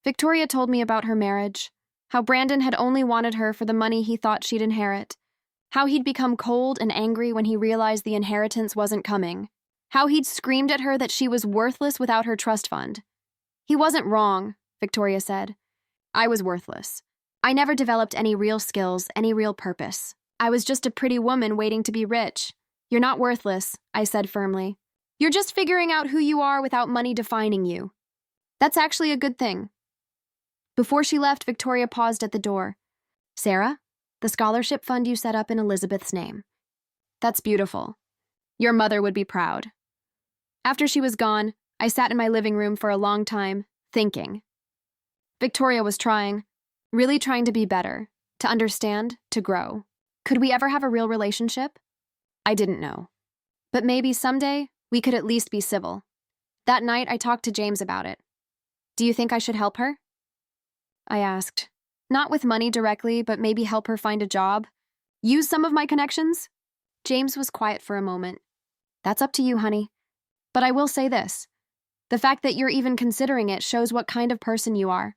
Victoria told me about her marriage, how Brandon had only wanted her for the money he thought she'd inherit, how he'd become cold and angry when he realized the inheritance wasn't coming, how he'd screamed at her that she was worthless without her trust fund. He wasn't wrong, Victoria said. I was worthless. I never developed any real skills, any real purpose. I was just a pretty woman waiting to be rich. You're not worthless, I said firmly. You're just figuring out who you are without money defining you. That's actually a good thing. Before she left, Victoria paused at the door. Sarah, the scholarship fund you set up in Elizabeth's name. That's beautiful. Your mother would be proud. After she was gone, I sat in my living room for a long time, thinking. Victoria was trying, really trying to be better, to understand, to grow. Could we ever have a real relationship? I didn't know. But maybe someday, we could at least be civil. That night, I talked to James about it. Do you think I should help her? I asked. Not with money directly, but maybe help her find a job. Use some of my connections? James was quiet for a moment. That's up to you, honey. But I will say this. The fact that you're even considering it shows what kind of person you are.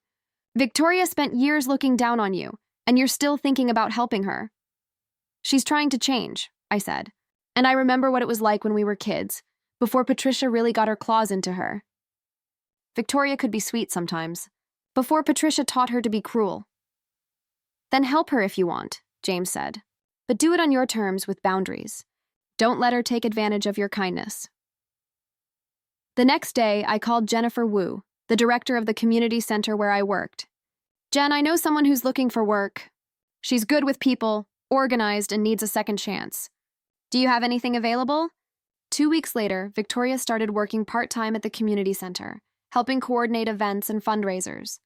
Victoria spent years looking down on you, and you're still thinking about helping her. She's trying to change, I said. And I remember what it was like when we were kids, before Patricia really got her claws into her. Victoria could be sweet sometimes, before Patricia taught her to be cruel. Then help her if you want, James said. But do it on your terms with boundaries. Don't let her take advantage of your kindness. The next day, I called Jennifer Wu, the director of the community center where I worked. Jen, I know someone who's looking for work. She's good with people, organized, and needs a second chance. Do you have anything available? 2 weeks later, Victoria started working part-time at the community center, helping coordinate events and fundraisers.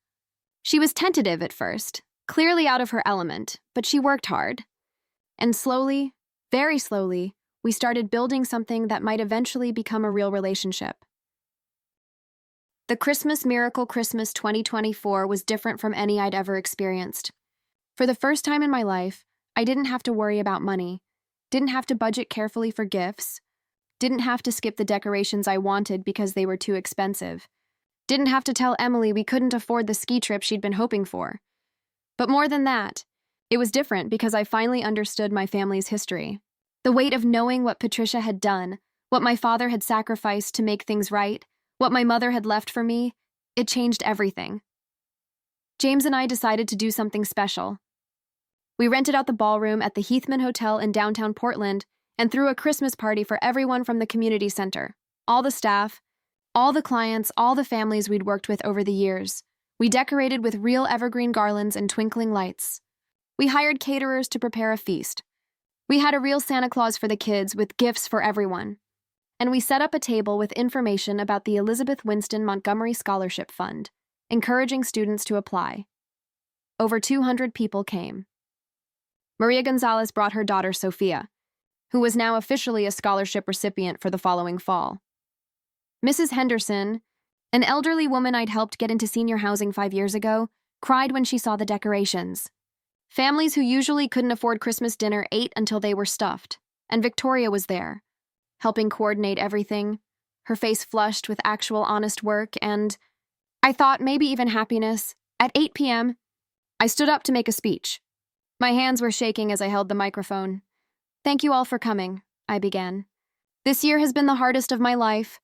She was tentative at first, clearly out of her element, but she worked hard. And slowly, very slowly, we started building something that might eventually become a real relationship. The Christmas Miracle Christmas 2024 was different from any I'd ever experienced. For the first time in my life, I didn't have to worry about money, didn't have to budget carefully for gifts, didn't have to skip the decorations I wanted because they were too expensive, didn't have to tell Emily we couldn't afford the ski trip she'd been hoping for. But more than that, it was different because I finally understood my family's history. The weight of knowing what Patricia had done, what my father had sacrificed to make things right, what my mother had left for me, it changed everything. James and I decided to do something special. We rented out the ballroom at the Heathman Hotel in downtown Portland and threw a Christmas party for everyone from the community center, all the staff, all the clients, all the families we'd worked with over the years. We decorated with real evergreen garlands and twinkling lights. We hired caterers to prepare a feast. We had a real Santa Claus for the kids with gifts for everyone. And we set up a table with information about the Elizabeth Winston Montgomery Scholarship Fund, encouraging students to apply. Over 200 people came. Maria Gonzalez brought her daughter Sophia, who was now officially a scholarship recipient for the following fall. Mrs. Henderson, an elderly woman I'd helped get into senior housing 5 years ago, cried when she saw the decorations. Families who usually couldn't afford Christmas dinner ate until they were stuffed, and Victoria was there, helping coordinate everything, her face flushed with actual honest work and, I thought, maybe even happiness. At 8 p.m., I stood up to make a speech. My hands were shaking as I held the microphone. "Thank you all for coming," I began. "This year has been the hardest of my life.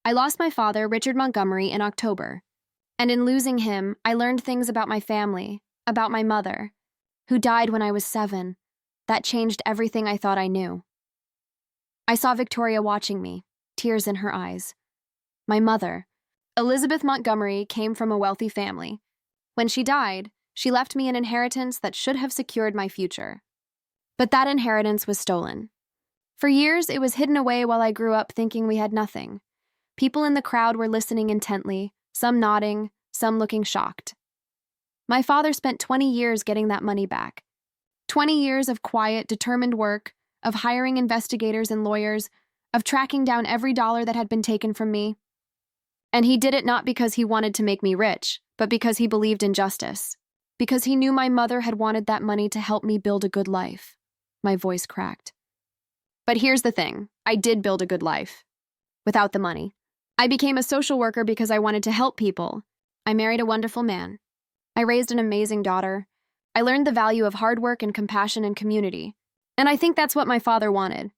I lost my father, Richard Montgomery, in October. And in losing him, I learned things about my family, about my mother, who died when I was 7. That changed everything I thought I knew." I saw Victoria watching me, tears in her eyes. My mother, Elizabeth Montgomery, came from a wealthy family. When she died, she left me an inheritance that should have secured my future. But that inheritance was stolen. For years, it was hidden away while I grew up thinking we had nothing. People in the crowd were listening intently, some nodding, some looking shocked. My father spent 20 years getting that money back. 20 years of quiet, determined work, of hiring investigators and lawyers, of tracking down every dollar that had been taken from me. And he did it not because he wanted to make me rich, but because he believed in justice. Because he knew my mother had wanted that money to help me build a good life. My voice cracked. But here's the thing, I did build a good life. Without the money. I became a social worker because I wanted to help people. I married a wonderful man. I raised an amazing daughter. I learned the value of hard work and compassion and community. And I think that's what my father wanted.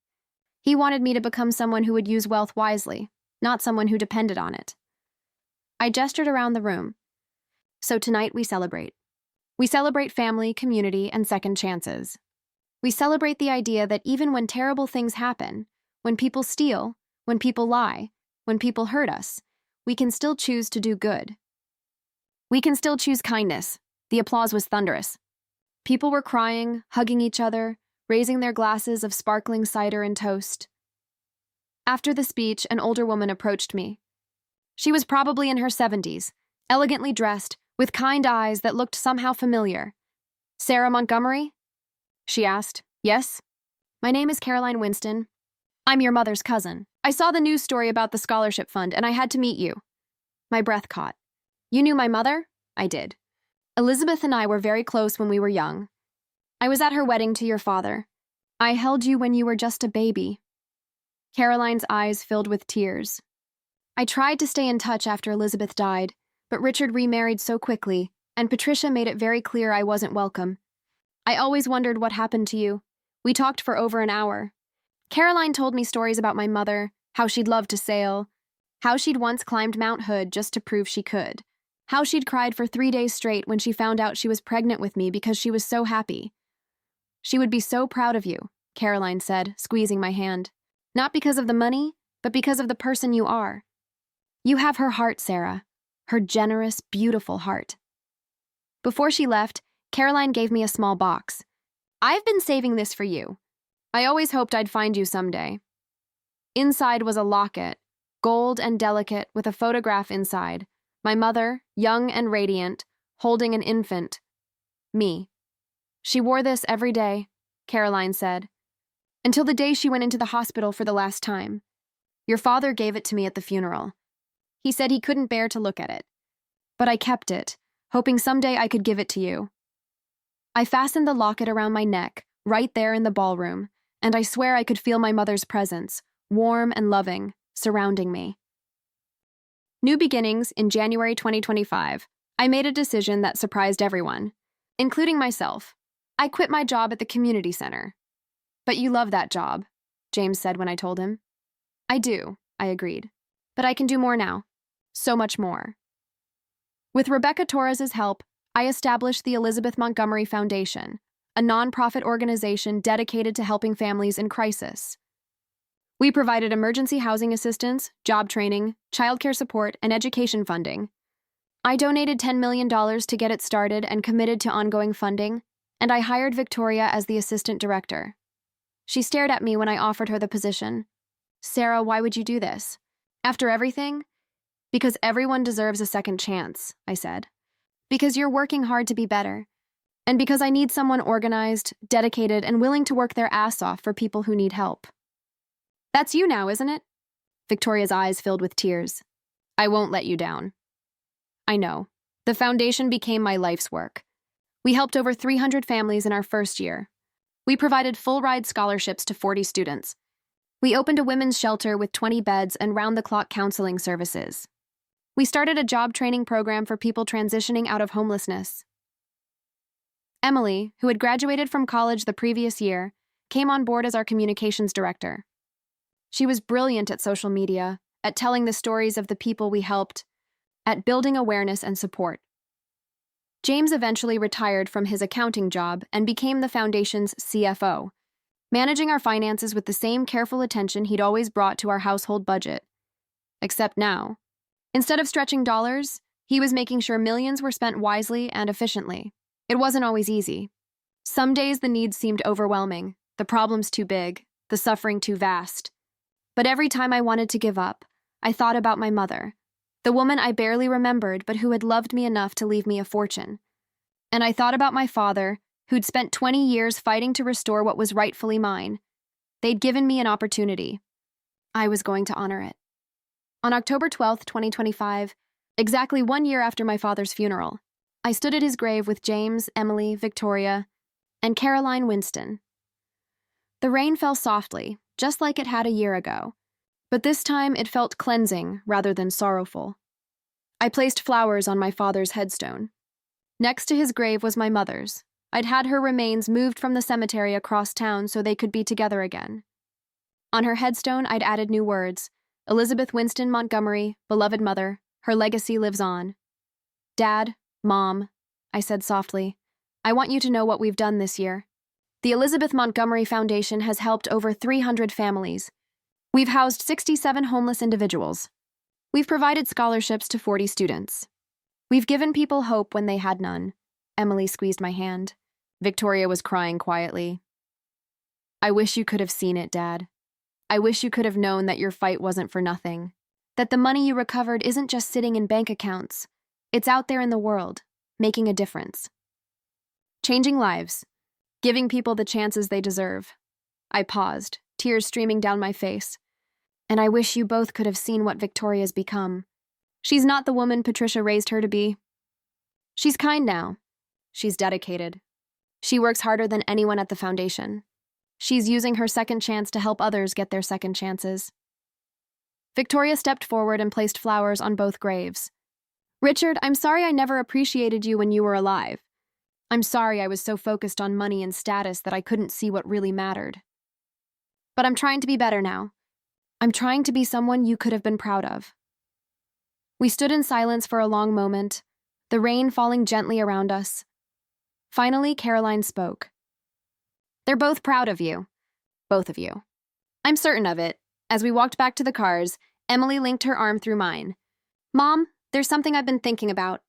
He wanted me to become someone who would use wealth wisely, not someone who depended on it. I gestured around the room. So tonight we celebrate. We celebrate family, community, and second chances. We celebrate the idea that even when terrible things happen, when people steal, when people lie, when people hurt us, we can still choose to do good. We can still choose kindness. The applause was thunderous. People were crying, hugging each other, raising their glasses of sparkling cider and toast. After the speech, an older woman approached me. She was probably in her 70s, elegantly dressed, with kind eyes that looked somehow familiar. "Sarah Montgomery?" she asked. "Yes?" "My name is Caroline Winston. I'm your mother's cousin. I saw the news story about the scholarship fund, and I had to meet you." My breath caught. "You knew my mother?" I did. "Elizabeth and I were very close when we were young. I was at her wedding to your father. I held you when you were just a baby." Caroline's eyes filled with tears. "I tried to stay in touch after Elizabeth died, but Richard remarried so quickly, and Patricia made it very clear I wasn't welcome. I always wondered what happened to you. We talked for over an hour. Caroline told me stories about my mother, how she'd loved to sail, how she'd once climbed Mount Hood just to prove she could, how she'd cried for 3 days straight when she found out she was pregnant with me because she was so happy. She would be so proud of you," Caroline said, squeezing my hand. "Not because of the money, but because of the person you are. You have her heart, Sarah. Her generous, beautiful heart." Before she left, Caroline gave me a small box. "I've been saving this for you. I always hoped I'd find you someday." Inside was a locket, gold and delicate, with a photograph inside. My mother, young and radiant, holding an infant. Me. "She wore this every day," Caroline said, "until the day she went into the hospital for the last time. Your father gave it to me at the funeral. He said he couldn't bear to look at it. But I kept it, hoping someday I could give it to you. I fastened the locket around my neck, right there in the ballroom, and I swear I could feel my mother's presence, warm and loving, surrounding me. New beginnings in January 2025. I made a decision that surprised everyone, including myself. I quit my job at the community center. But you love that job, James said when I told him. I do, I agreed. But I can do more now. So much more. With Rebecca Torres's help, I established the Elizabeth Montgomery Foundation, a nonprofit organization dedicated to helping families in crisis. We provided emergency housing assistance, job training, childcare support, and education funding. I donated $10 million to get it started and committed to ongoing funding, and I hired Victoria as the assistant director. She stared at me when I offered her the position. Sarah, why would you do this? After everything? Because everyone deserves a second chance, I said. Because you're working hard to be better. And because I need someone organized, dedicated, and willing to work their ass off for people who need help. That's you now, isn't it? Victoria's eyes filled with tears. I won't let you down. I know. The foundation became my life's work. We helped over 300 families in our first year. We provided full-ride scholarships to 40 students. We opened a women's shelter with 20 beds and round-the-clock counseling services. We started a job training program for people transitioning out of homelessness. Emily, who had graduated from college the previous year, came on board as our communications director. She was brilliant at social media, at telling the stories of the people we helped, at building awareness and support. James eventually retired from his accounting job and became the foundation's CFO, managing our finances with the same careful attention he'd always brought to our household budget. Except now, instead of stretching dollars, he was making sure millions were spent wisely and efficiently. It wasn't always easy. Some days the needs seemed overwhelming, the problems too big, the suffering too vast. But every time I wanted to give up, I thought about my mother, the woman I barely remembered but who had loved me enough to leave me a fortune. And I thought about my father, who'd spent 20 years fighting to restore what was rightfully mine. They'd given me an opportunity. I was going to honor it. On October 12th, 2025, exactly 1 year after my father's funeral, I stood at his grave with James, Emily, Victoria, and Caroline Winston. The rain fell softly, just like it had a year ago, but this time it felt cleansing rather than sorrowful. I placed flowers on my father's headstone. Next to his grave was my mother's. I'd had her remains moved from the cemetery across town so they could be together again. On her headstone, I'd added new words: Elizabeth Winston Montgomery, beloved mother, her legacy lives on. Dad, Mom, I said softly, I want you to know what we've done this year. The Elizabeth Montgomery Foundation has helped over 300 families. We've housed 67 homeless individuals. We've provided scholarships to 40 students. We've given people hope when they had none. Emily squeezed my hand. Victoria was crying quietly. I wish you could have seen it, Dad. I wish you could have known that your fight wasn't for nothing. That the money you recovered isn't just sitting in bank accounts. It's out there in the world, making a difference. Changing lives. Giving people the chances they deserve. I paused, tears streaming down my face. And I wish you both could have seen what Victoria's become. She's not the woman Patricia raised her to be. She's kind now. She's dedicated. She works harder than anyone at the foundation. She's using her second chance to help others get their second chances. Victoria stepped forward and placed flowers on both graves. Richard, I'm sorry I never appreciated you when you were alive. I'm sorry I was so focused on money and status that I couldn't see what really mattered. But I'm trying to be better now. I'm trying to be someone you could have been proud of. We stood in silence for a long moment, the rain falling gently around us. Finally, Caroline spoke. They're both proud of you. Both of you. I'm certain of it. As we walked back to the cars, Emily linked her arm through mine. Mom, there's something I've been thinking about.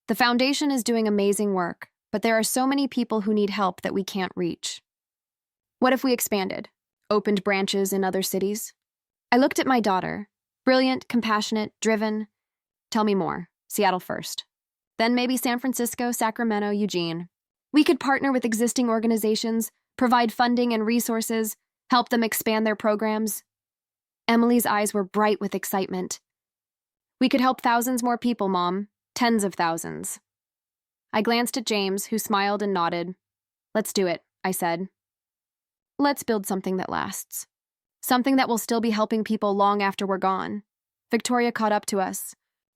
The foundation is doing amazing work, but there are so many people who need help that we can't reach. What if we expanded? Opened branches in other cities? I looked at my daughter. Brilliant, compassionate, driven. Tell me more. Seattle first. Then maybe San Francisco, Sacramento, Eugene. We could partner with existing organizations, provide funding and resources, help them expand their programs. Emily's eyes were bright with excitement. We could help thousands more people, Mom. Tens of thousands. I glanced at James, who smiled and nodded. Let's do it, I said. Let's build something that lasts. Something that will still be helping people long after we're gone. Victoria caught up to us.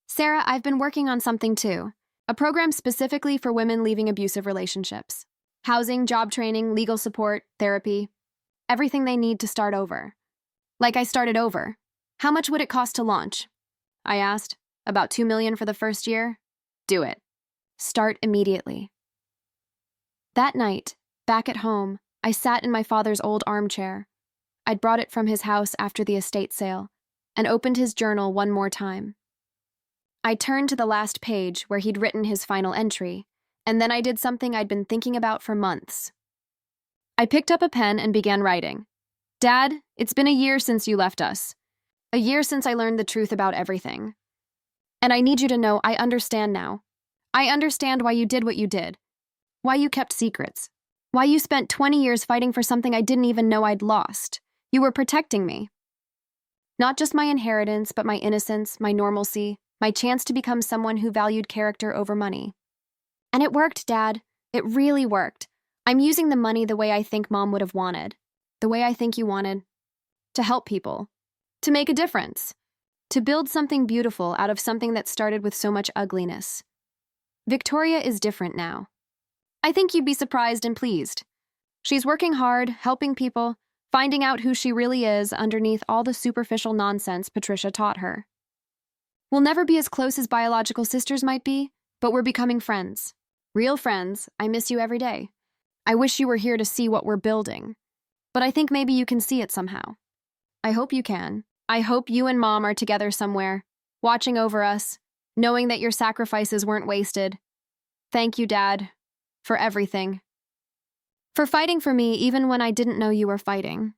Sarah, I've been working on something too. A program specifically for women leaving abusive relationships. Housing, job training, legal support, therapy. Everything they need to start over. Like I started over. How much would it cost to launch? I asked. About $2 million for the first year? Do it. Start immediately. That night, back at home, I sat in my father's old armchair. I'd brought it from his house after the estate sale, and opened his journal one more time. I turned to the last page where he'd written his final entry, and then I did something I'd been thinking about for months. I picked up a pen and began writing. Dad, it's been a year since you left us. A year since I learned the truth about everything. And I need you to know I understand now. I understand why you did what you did. Why you kept secrets. Why you spent 20 years fighting for something I didn't even know I'd lost. You were protecting me. Not just my inheritance, but my innocence, my normalcy, my chance to become someone who valued character over money. And it worked, Dad. It really worked. I'm using the money the way I think Mom would have wanted. The way I think you wanted. To help people. To make a difference. To build something beautiful out of something that started with so much ugliness. Victoria is different now. I think you'd be surprised and pleased. She's working hard, helping people, finding out who she really is underneath all the superficial nonsense Patricia taught her. We'll never be as close as biological sisters might be, but we're becoming friends. Real friends. I miss you every day. I wish you were here to see what we're building. But I think maybe you can see it somehow. I hope you can. I hope you and Mom are together somewhere, watching over us, knowing that your sacrifices weren't wasted. Thank you, Dad, for everything. For fighting for me even when I didn't know you were fighting.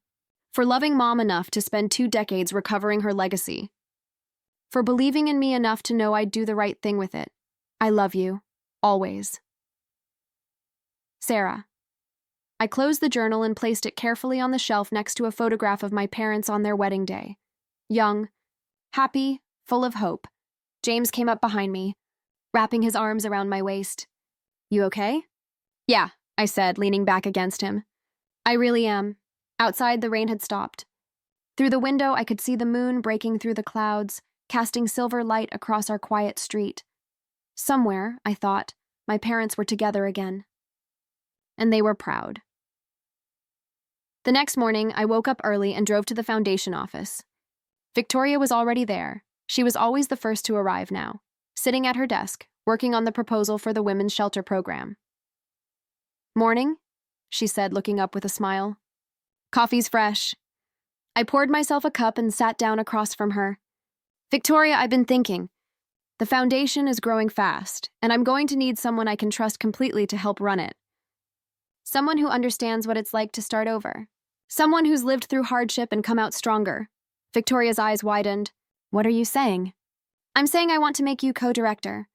For loving Mom enough to spend 2 decades recovering her legacy. For believing in me enough to know I'd do the right thing with it. I love you. Always. Sarah. I closed the journal and placed it carefully on the shelf next to a photograph of my parents on their wedding day. Young, happy, full of hope. James came up behind me, wrapping his arms around my waist. You okay? Yeah, I said, leaning back against him. I really am. Outside, the rain had stopped. Through the window, I could see the moon breaking through the clouds, casting silver light across our quiet street. Somewhere, I thought, my parents were together again. And they were proud. The next morning, I woke up early and drove to the foundation office. Victoria was already there. She was always the first to arrive now, sitting at her desk, working on the proposal for the women's shelter program. Morning, she said, looking up with a smile. Coffee's fresh. I poured myself a cup and sat down across from her. Victoria, I've been thinking. The foundation is growing fast, and I'm going to need someone I can trust completely to help run it. Someone who understands what it's like to start over. Someone who's lived through hardship and come out stronger. Victoria's eyes widened. What are you saying? I'm saying I want to make you co-director.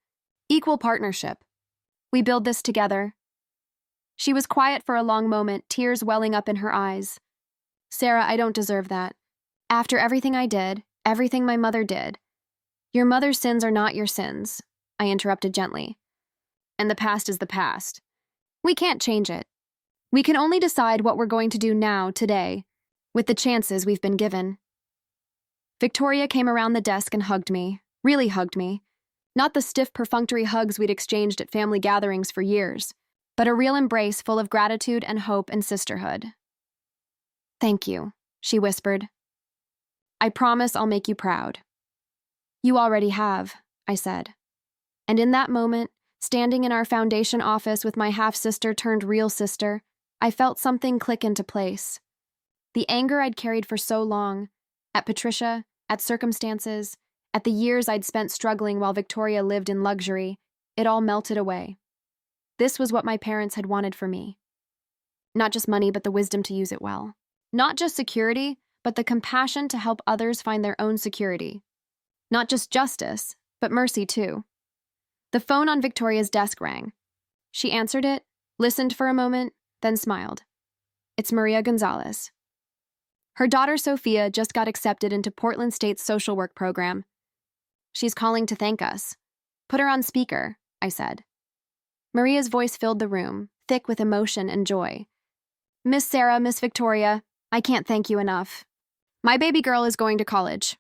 Equal partnership. We build this together. She was quiet for a long moment, tears welling up in her eyes. Sarah, I don't deserve that. After everything I did, everything my mother did. Your mother's sins are not your sins, I interrupted gently. And the past is the past. We can't change it. We can only decide what we're going to do now, today, with the chances we've been given. Victoria came around the desk and hugged me, really hugged me. Not the stiff, perfunctory hugs we'd exchanged at family gatherings for years, but a real embrace full of gratitude and hope and sisterhood. Thank you, she whispered. I promise I'll make you proud. You already have, I said. And in that moment, standing in our foundation office with my half-sister turned real sister, I felt something click into place. The anger I'd carried for so long, at Patricia, at circumstances, at the years I'd spent struggling while Victoria lived in luxury, it all melted away. This was what my parents had wanted for me. Not just money, but the wisdom to use it well. Not just security, but the compassion to help others find their own security. Not just justice, but mercy too. The phone on Victoria's desk rang. She answered it, listened for a moment, then smiled. It's Maria Gonzalez. Her daughter Sophia just got accepted into Portland State's social work program. She's calling to thank us. Put her on speaker, I said. Maria's voice filled the room, thick with emotion and joy. Miss Sarah, Miss Victoria, I can't thank you enough. My baby girl is going to college.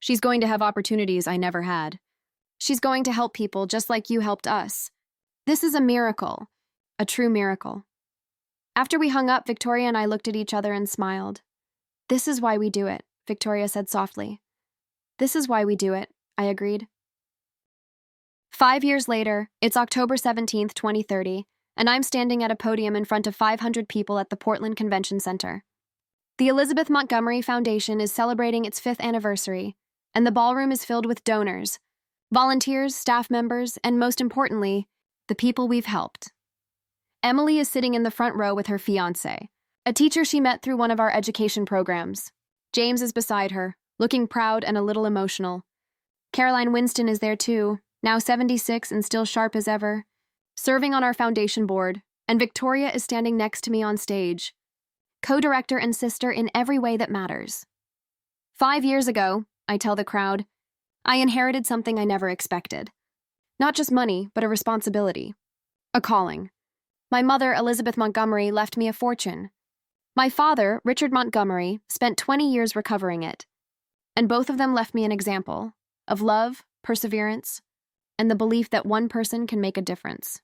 She's going to have opportunities I never had. She's going to help people just like you helped us. This is a miracle, a true miracle. After we hung up, Victoria and I looked at each other and smiled. This is why we do it, Victoria said softly. This is why we do it, I agreed. 5 years later, it's October 17th, 2030, and I'm standing at a podium in front of 500 people at the Portland Convention Center. The Elizabeth Montgomery Foundation is celebrating its 5th anniversary, and the ballroom is filled with donors, volunteers, staff members, and most importantly, the people we've helped. Emily is sitting in the front row with her fiancé, a teacher she met through one of our education programs. James is beside her, looking proud and a little emotional. Caroline Winston is there too, now 76 and still sharp as ever, serving on our foundation board, and Victoria is standing next to me on stage, co-director and sister in every way that matters. 5 years ago, I tell the crowd, I inherited something I never expected. Not just money, but a responsibility. A calling. My mother, Elizabeth Montgomery, left me a fortune. My father, Richard Montgomery, spent 20 years recovering it. And both of them left me an example of love, perseverance, and the belief that one person can make a difference.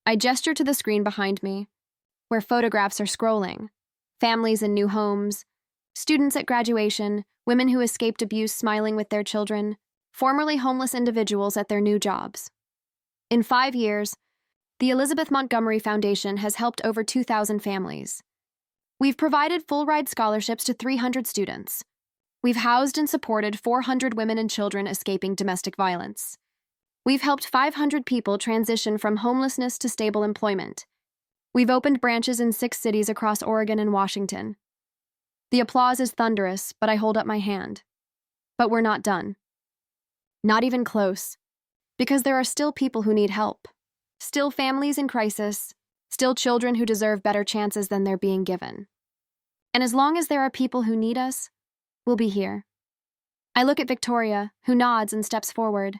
I gesture to the screen behind me, where photographs are scrolling. Families in new homes, students at graduation, women who escaped abuse smiling with their children, formerly homeless individuals at their new jobs. In 5 years, the Elizabeth Montgomery Foundation has helped over 2,000 families. We've provided full-ride scholarships to 300 students. We've housed and supported 400 women and children escaping domestic violence. We've helped 500 people transition from homelessness to stable employment. We've opened branches in 6 cities across Oregon and Washington. The applause is thunderous, but I hold up my hand. But we're not done. Not even close. Because there are still people who need help. Still families in crisis. Still children who deserve better chances than they're being given. And as long as there are people who need us, we'll be here. I look at Victoria, who nods and steps forward.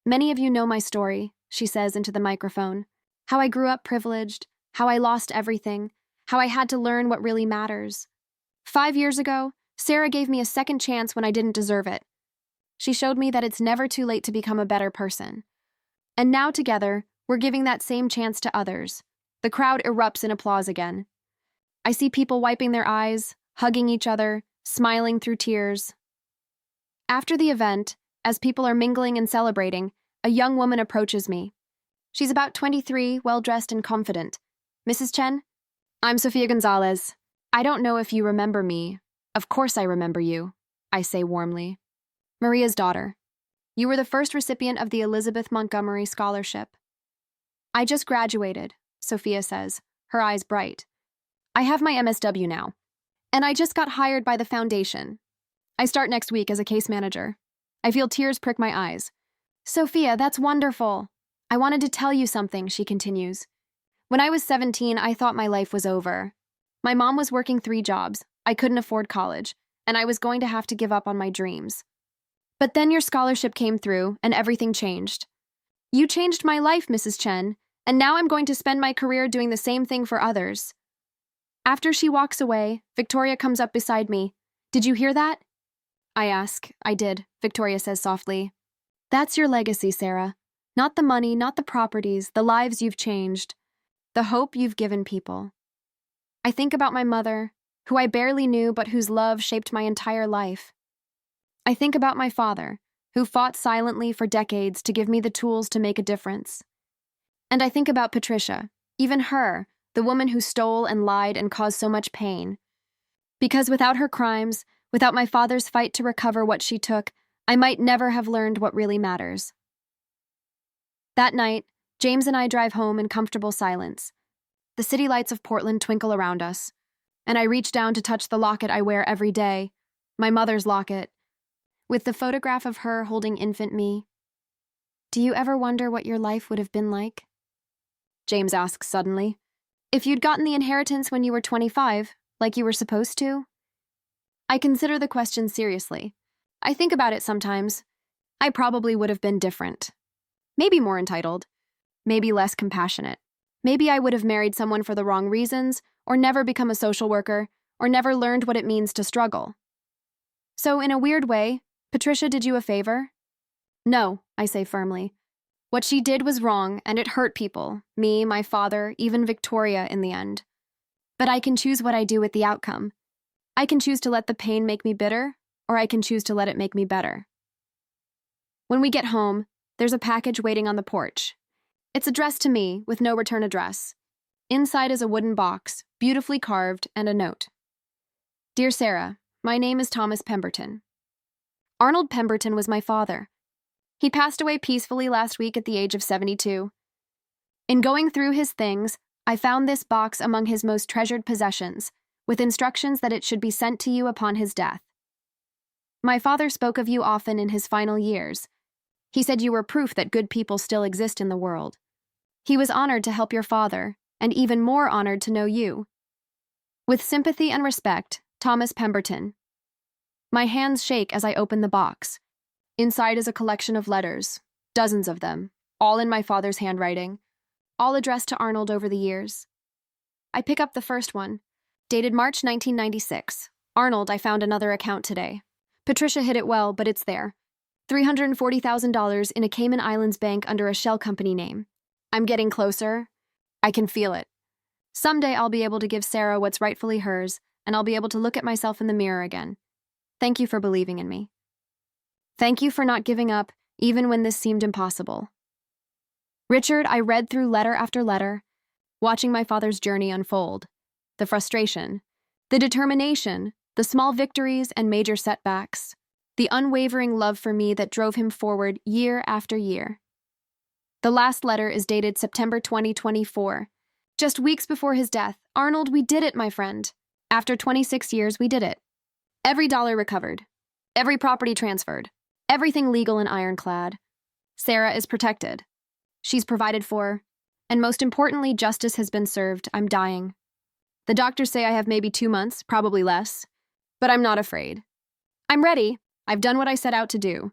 Many of you know my story, she says into the microphone. How I grew up privileged, how I lost everything, how I had to learn what really matters. 5 years ago, Sarah gave me a second chance when I didn't deserve it. She showed me that it's never too late to become a better person. And now together, we're giving that same chance to others. The crowd erupts in applause again. I see people wiping their eyes, hugging each other, smiling through tears. After the event, as people are mingling and celebrating, a young woman approaches me. She's about 23, well-dressed and confident. Mrs. Chen? I'm Sofia Gonzalez. I don't know if you remember me. Of course I remember you, I say warmly. Maria's daughter. You were the first recipient of the Elizabeth Montgomery Scholarship. I just graduated, Sophia says, her eyes bright. I have my MSW now, and I just got hired by the foundation. I start next week as a case manager. I feel tears prick my eyes. Sophia, that's wonderful. I wanted to tell you something, she continues. When I was 17, I thought my life was over. My mom was working 3 jobs. I couldn't afford college, and I was going to have to give up on my dreams. But then your scholarship came through, and everything changed. You changed my life, Mrs. Chen, and now I'm going to spend my career doing the same thing for others. After she walks away, Victoria comes up beside me. Did you hear that? I ask. I did, Victoria says softly. That's your legacy, Sarah. Not the money, not the properties, the lives you've changed. The hope you've given people. I think about my mother, who I barely knew but whose love shaped my entire life. I think about my father, who fought silently for decades to give me the tools to make a difference. And I think about Patricia, even her, the woman who stole and lied and caused so much pain. Because without her crimes, without my father's fight to recover what she took, I might never have learned what really matters. That night, James and I drive home in comfortable silence. The city lights of Portland twinkle around us, and I reach down to touch the locket I wear every day, my mother's locket, with the photograph of her holding infant me. Do you ever wonder what your life would have been like? James asks suddenly. If you'd gotten the inheritance when you were 25, like you were supposed to? I consider the question seriously. I think about it sometimes, I probably would have been different. Maybe more entitled. Maybe less compassionate. Maybe I would have married someone for the wrong reasons, or never become a social worker, or never learned what it means to struggle. So, in a weird way, Patricia did you a favor? No, I say firmly. What she did was wrong, and it hurt people, me, my father, even Victoria in the end. But I can choose what I do with the outcome. I can choose to let the pain make me bitter, or I can choose to let it make me better. When we get home, there's a package waiting on the porch. It's addressed to me, with no return address. Inside is a wooden box, beautifully carved, and a note. Dear Sarah, my name is Thomas Pemberton. Arnold Pemberton was my father. He passed away peacefully last week at the age of 72. In going through his things, I found this box among his most treasured possessions, with instructions that it should be sent to you upon his death. My father spoke of you often in his final years. He said you were proof that good people still exist in the world. He was honored to help your father, and even more honored to know you. With sympathy and respect, Thomas Pemberton. My hands shake as I open the box. Inside is a collection of letters, dozens of them, all in my father's handwriting, all addressed to Arnold over the years. I pick up the first one, dated March 1996. Arnold, I found another account today. Patricia hid it well, but it's there. $340,000 in a Cayman Islands bank under a shell company name. I'm getting closer. I can feel it. Someday I'll be able to give Sarah what's rightfully hers, and I'll be able to look at myself in the mirror again. Thank you for believing in me. Thank you for not giving up, even when this seemed impossible. Richard, I read through letter after letter, watching my father's journey unfold. The frustration, the determination, the small victories and major setbacks, the unwavering love for me that drove him forward year after year. The last letter is dated September 2024. Just weeks before his death. Arnold, we did it, my friend. After 26 years, we did it. Every dollar recovered. Every property transferred. Everything legal and ironclad. Sarah is protected. She's provided for. And most importantly, justice has been served. I'm dying. The doctors say I have maybe 2 months, probably less. But I'm not afraid. I'm ready. I've done what I set out to do.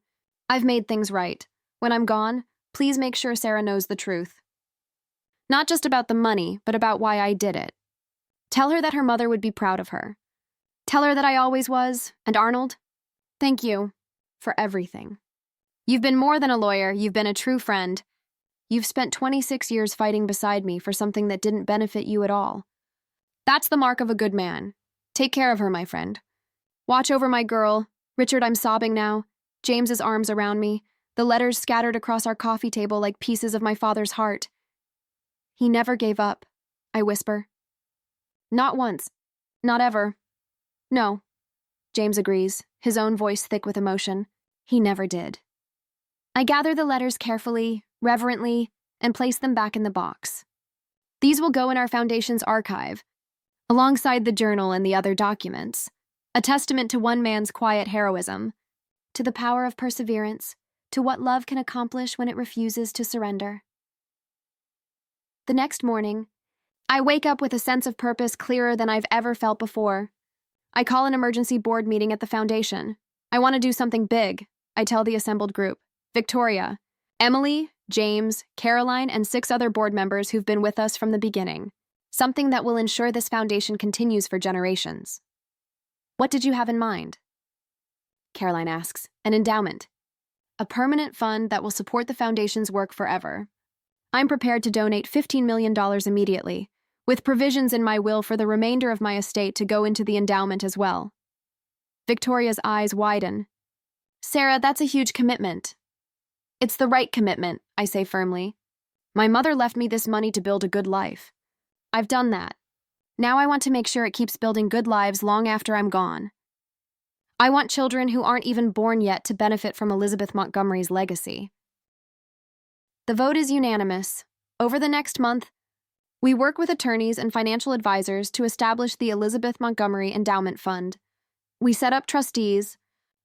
I've made things right. When I'm gone, please make sure Sarah knows the truth. Not just about the money, but about why I did it. Tell her that her mother would be proud of her. Tell her that I always was, and Arnold, thank you for everything. You've been more than a lawyer, you've been a true friend. You've spent 26 years fighting beside me for something that didn't benefit you at all. That's the mark of a good man. Take care of her, my friend. Watch over my girl. Richard, I'm sobbing now. James's arms around me, the letters scattered across our coffee table like pieces of my father's heart. He never gave up, I whisper. Not once. Not ever. No. James agrees, his own voice thick with emotion. He never did. I gather the letters carefully, reverently, and place them back in the box. These will go in our foundation's archive, alongside the journal and the other documents, a testament to one man's quiet heroism, to the power of perseverance, to what love can accomplish when it refuses to surrender. The next morning, I wake up with a sense of purpose clearer than I've ever felt before. I call an emergency board meeting at the foundation. I want to do something big, I tell the assembled group. Victoria, Emily, James, Caroline, and 6 other board members who've been with us from the beginning. Something that will ensure this foundation continues for generations. What did you have in mind? Caroline asks. An endowment. A permanent fund that will support the foundation's work forever. I'm prepared to donate $15 million immediately, with provisions in my will for the remainder of my estate to go into the endowment as well. Victoria's eyes widen. Sarah, that's a huge commitment. It's the right commitment, I say firmly. My mother left me this money to build a good life. I've done that. Now I want to make sure it keeps building good lives long after I'm gone. I want children who aren't even born yet to benefit from Elizabeth Montgomery's legacy. The vote is unanimous. Over the next month, we work with attorneys and financial advisors to establish the Elizabeth Montgomery Endowment Fund. We set up trustees,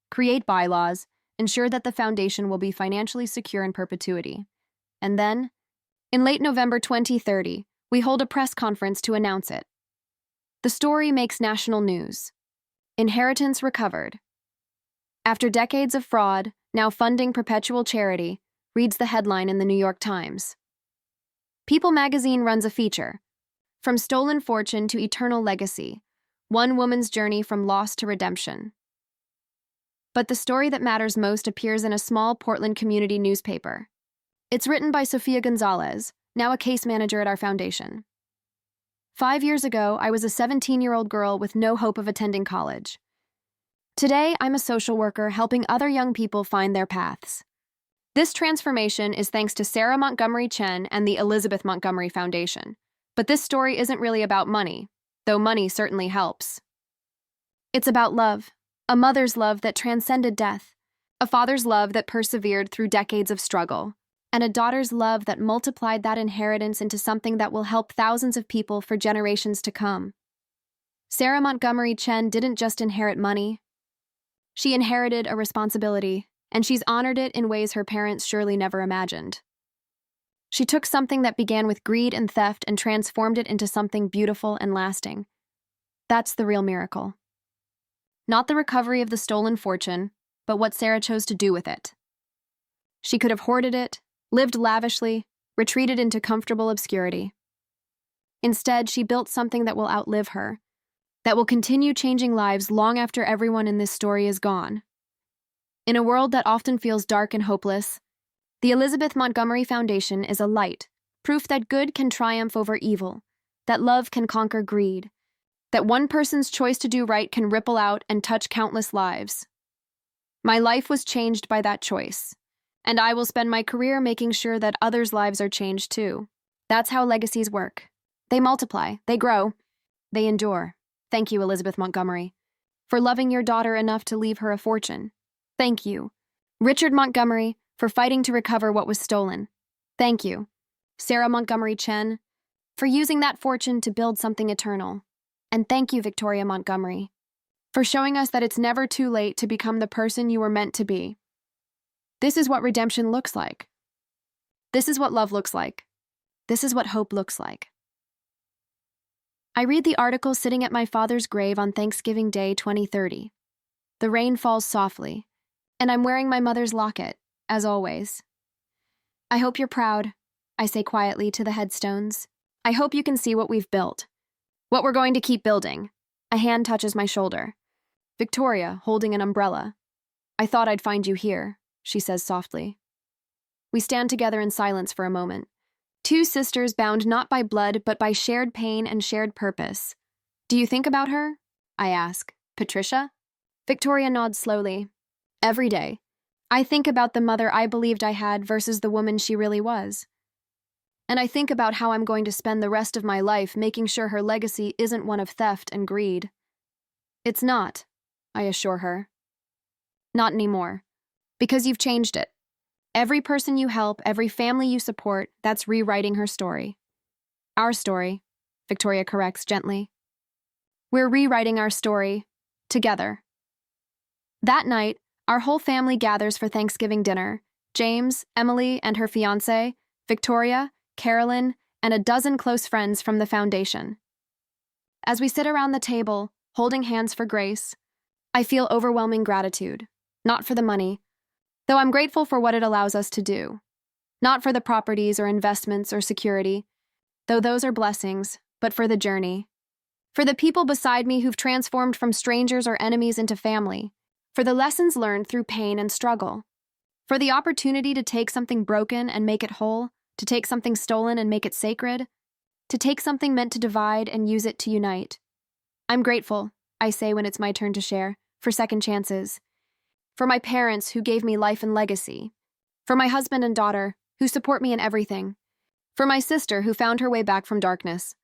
create bylaws, ensure that the foundation will be financially secure in perpetuity. And then, in late November 2030, we hold a press conference to announce it. The story makes national news. Inheritance recovered. After decades of fraud, now funding perpetual charity, reads the headline in the New York Times. People magazine runs a feature, From Stolen Fortune to Eternal Legacy, One Woman's Journey from Loss to Redemption. But the story that matters most appears in a small Portland community newspaper. It's written by Sofia Gonzalez, now a case manager at our foundation. 5 years ago, I was a 17-year-old girl with no hope of attending college. Today, I'm a social worker helping other young people find their paths. This transformation is thanks to Sarah Montgomery Chen and the Elizabeth Montgomery Foundation. But this story isn't really about money, though money certainly helps. It's about love, a mother's love that transcended death, a father's love that persevered through decades of struggle, and a daughter's love that multiplied that inheritance into something that will help thousands of people for generations to come. Sarah Montgomery Chen didn't just inherit money. She inherited a responsibility, and she's honored it in ways her parents surely never imagined. She took something that began with greed and theft and transformed it into something beautiful and lasting. That's the real miracle. Not the recovery of the stolen fortune, but what Sarah chose to do with it. She could have hoarded it, lived lavishly, retreated into comfortable obscurity. Instead, she built something that will outlive her, that will continue changing lives long after everyone in this story is gone. In a world that often feels dark and hopeless, the Elizabeth Montgomery Foundation is a light, proof that good can triumph over evil, that love can conquer greed, that one person's choice to do right can ripple out and touch countless lives. My life was changed by that choice, and I will spend my career making sure that others' lives are changed too. That's how legacies work. They multiply, they grow, they endure. Thank you, Elizabeth Montgomery, for loving your daughter enough to leave her a fortune. Thank you, Richard Montgomery, for fighting to recover what was stolen. Thank you, Sarah Montgomery Chen, for using that fortune to build something eternal. And thank you, Victoria Montgomery, for showing us that it's never too late to become the person you were meant to be. This is what redemption looks like. This is what love looks like. This is what hope looks like. I read the article sitting at my father's grave on Thanksgiving Day 2030. The rain falls softly, and I'm wearing my mother's locket, as always. I hope you're proud, I say quietly to the headstones. I hope you can see what we've built, what we're going to keep building. A hand touches my shoulder. Victoria, holding an umbrella. I thought I'd find you here, she says softly. We stand together in silence for a moment. Two sisters bound not by blood, but by shared pain and shared purpose. Do you think about her? I ask. Patricia? Victoria nods slowly. Every day. I think about the mother I believed I had versus the woman she really was. And I think about how I'm going to spend the rest of my life making sure her legacy isn't one of theft and greed. It's not, I assure her. Not anymore. Because you've changed it. Every person you help, every family you support, that's rewriting her story. Our story, Victoria corrects gently. We're rewriting our story, together. That night, our whole family gathers for Thanksgiving dinner. James, Emily, and her fiancé, Victoria, Carolyn, and a dozen close friends from the foundation. As we sit around the table, holding hands for grace, I feel overwhelming gratitude, not for the money, though I'm grateful for what it allows us to do. Not for the properties or investments or security, though those are blessings, but for the journey. For the people beside me who've transformed from strangers or enemies into family. For the lessons learned through pain and struggle. For the opportunity to take something broken and make it whole, to take something stolen and make it sacred, to take something meant to divide and use it to unite. I'm grateful, I say when it's my turn to share, for second chances. For my parents who gave me life and legacy. For my husband and daughter who support me in everything. For my sister who found her way back from darkness.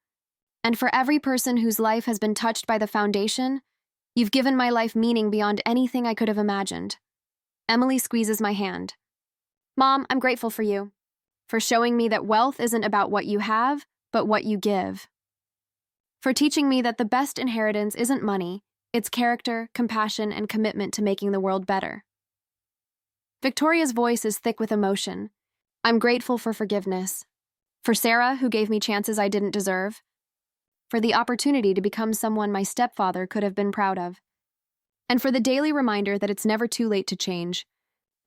And for every person whose life has been touched by the foundation, you've given my life meaning beyond anything I could have imagined. Emily squeezes my hand. Mom, I'm grateful for you. For showing me that wealth isn't about what you have, but what you give. For teaching me that the best inheritance isn't money, it's character, compassion, and commitment to making the world better. Victoria's voice is thick with emotion. I'm grateful for forgiveness. For Sarah, who gave me chances I didn't deserve. For the opportunity to become someone my stepfather could have been proud of. And for the daily reminder that it's never too late to change.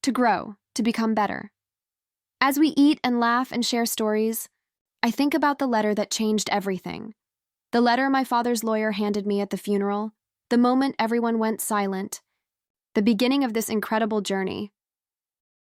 to grow, to become better. As we eat and laugh and share stories, I think about the letter that changed everything. The letter my father's lawyer handed me at the funeral, the moment everyone went silent, the beginning of this incredible journey.